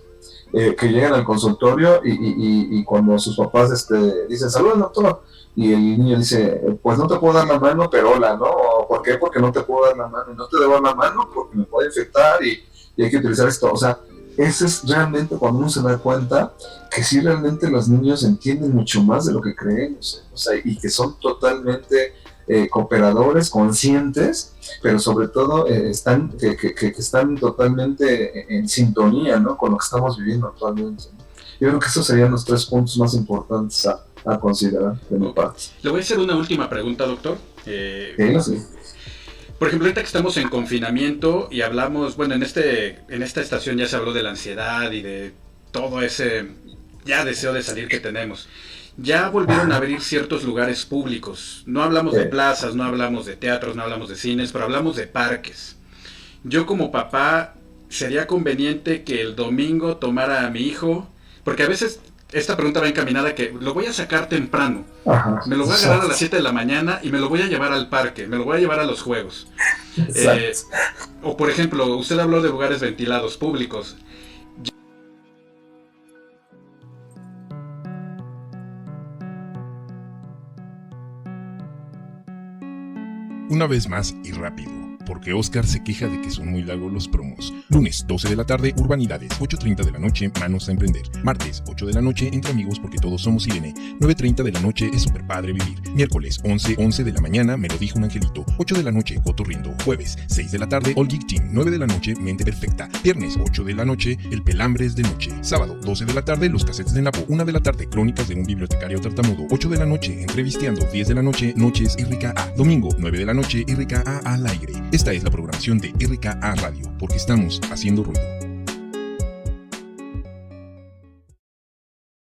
que llegan al consultorio y cuando sus papás dicen, saludos doctor, y el niño dice, pues no te puedo dar la mano, pero hola, ¿no? ¿Por qué? Porque no te puedo dar la mano, y no te debo dar la mano porque me puede infectar y hay que utilizar esto, o sea, ese es realmente cuando uno se da cuenta que sí realmente los niños entienden mucho más de lo que creemos, o sea, y que son totalmente cooperadores, conscientes, pero sobre todo están totalmente en sintonía, ¿no? Con lo que estamos viviendo actualmente, ¿no? Yo creo que esos serían los 3 puntos más importantes a considerar de mi parte. Le voy a hacer una última pregunta, doctor. Sí. Por ejemplo, ahorita que estamos en confinamiento y hablamos, bueno, en esta estación ya se habló de la ansiedad y de todo ese ya deseo de salir que tenemos. Ya volvieron a abrir ciertos lugares públicos. No hablamos de plazas, no hablamos de teatros, no hablamos de cines, pero hablamos de parques. Yo como papá, sería conveniente que el domingo tomara a mi hijo, porque a veces esta pregunta va encaminada a que lo voy a sacar temprano. Ajá, Me lo voy a agarrar a las 7 de la mañana y me lo voy a llevar al parque, me lo voy a llevar a los juegos. O por ejemplo, usted habló de lugares ventilados públicos. Una vez más y rápido, porque Oscar se queja de que son muy largos los promos. Lunes, 12 de la tarde, Urbanidades, 8:30 de la noche, Manos a Emprender. Martes, 8 de la noche, Entre Amigos porque todos somos Irene. 9:30 de la noche, Es Super Padre Vivir. Miércoles, 11 de la mañana, Me lo dijo un angelito. 8 de la noche, Cotorrindo. Jueves, 6 de la tarde, All Geek Team. 9 de la noche, Mente Perfecta. Viernes, 8 de la noche, El Pelambres de Noche. Sábado, 12 de la tarde, Los Casetes de Napo. 1 de la tarde, Crónicas de un bibliotecario tartamudo. 8 de la noche, Entrevisteando. 10 de la noche, Noches RKA. Domingo, 9 de la noche, RKA al aire. Esta es la programación de RKA Radio, porque estamos haciendo ruido.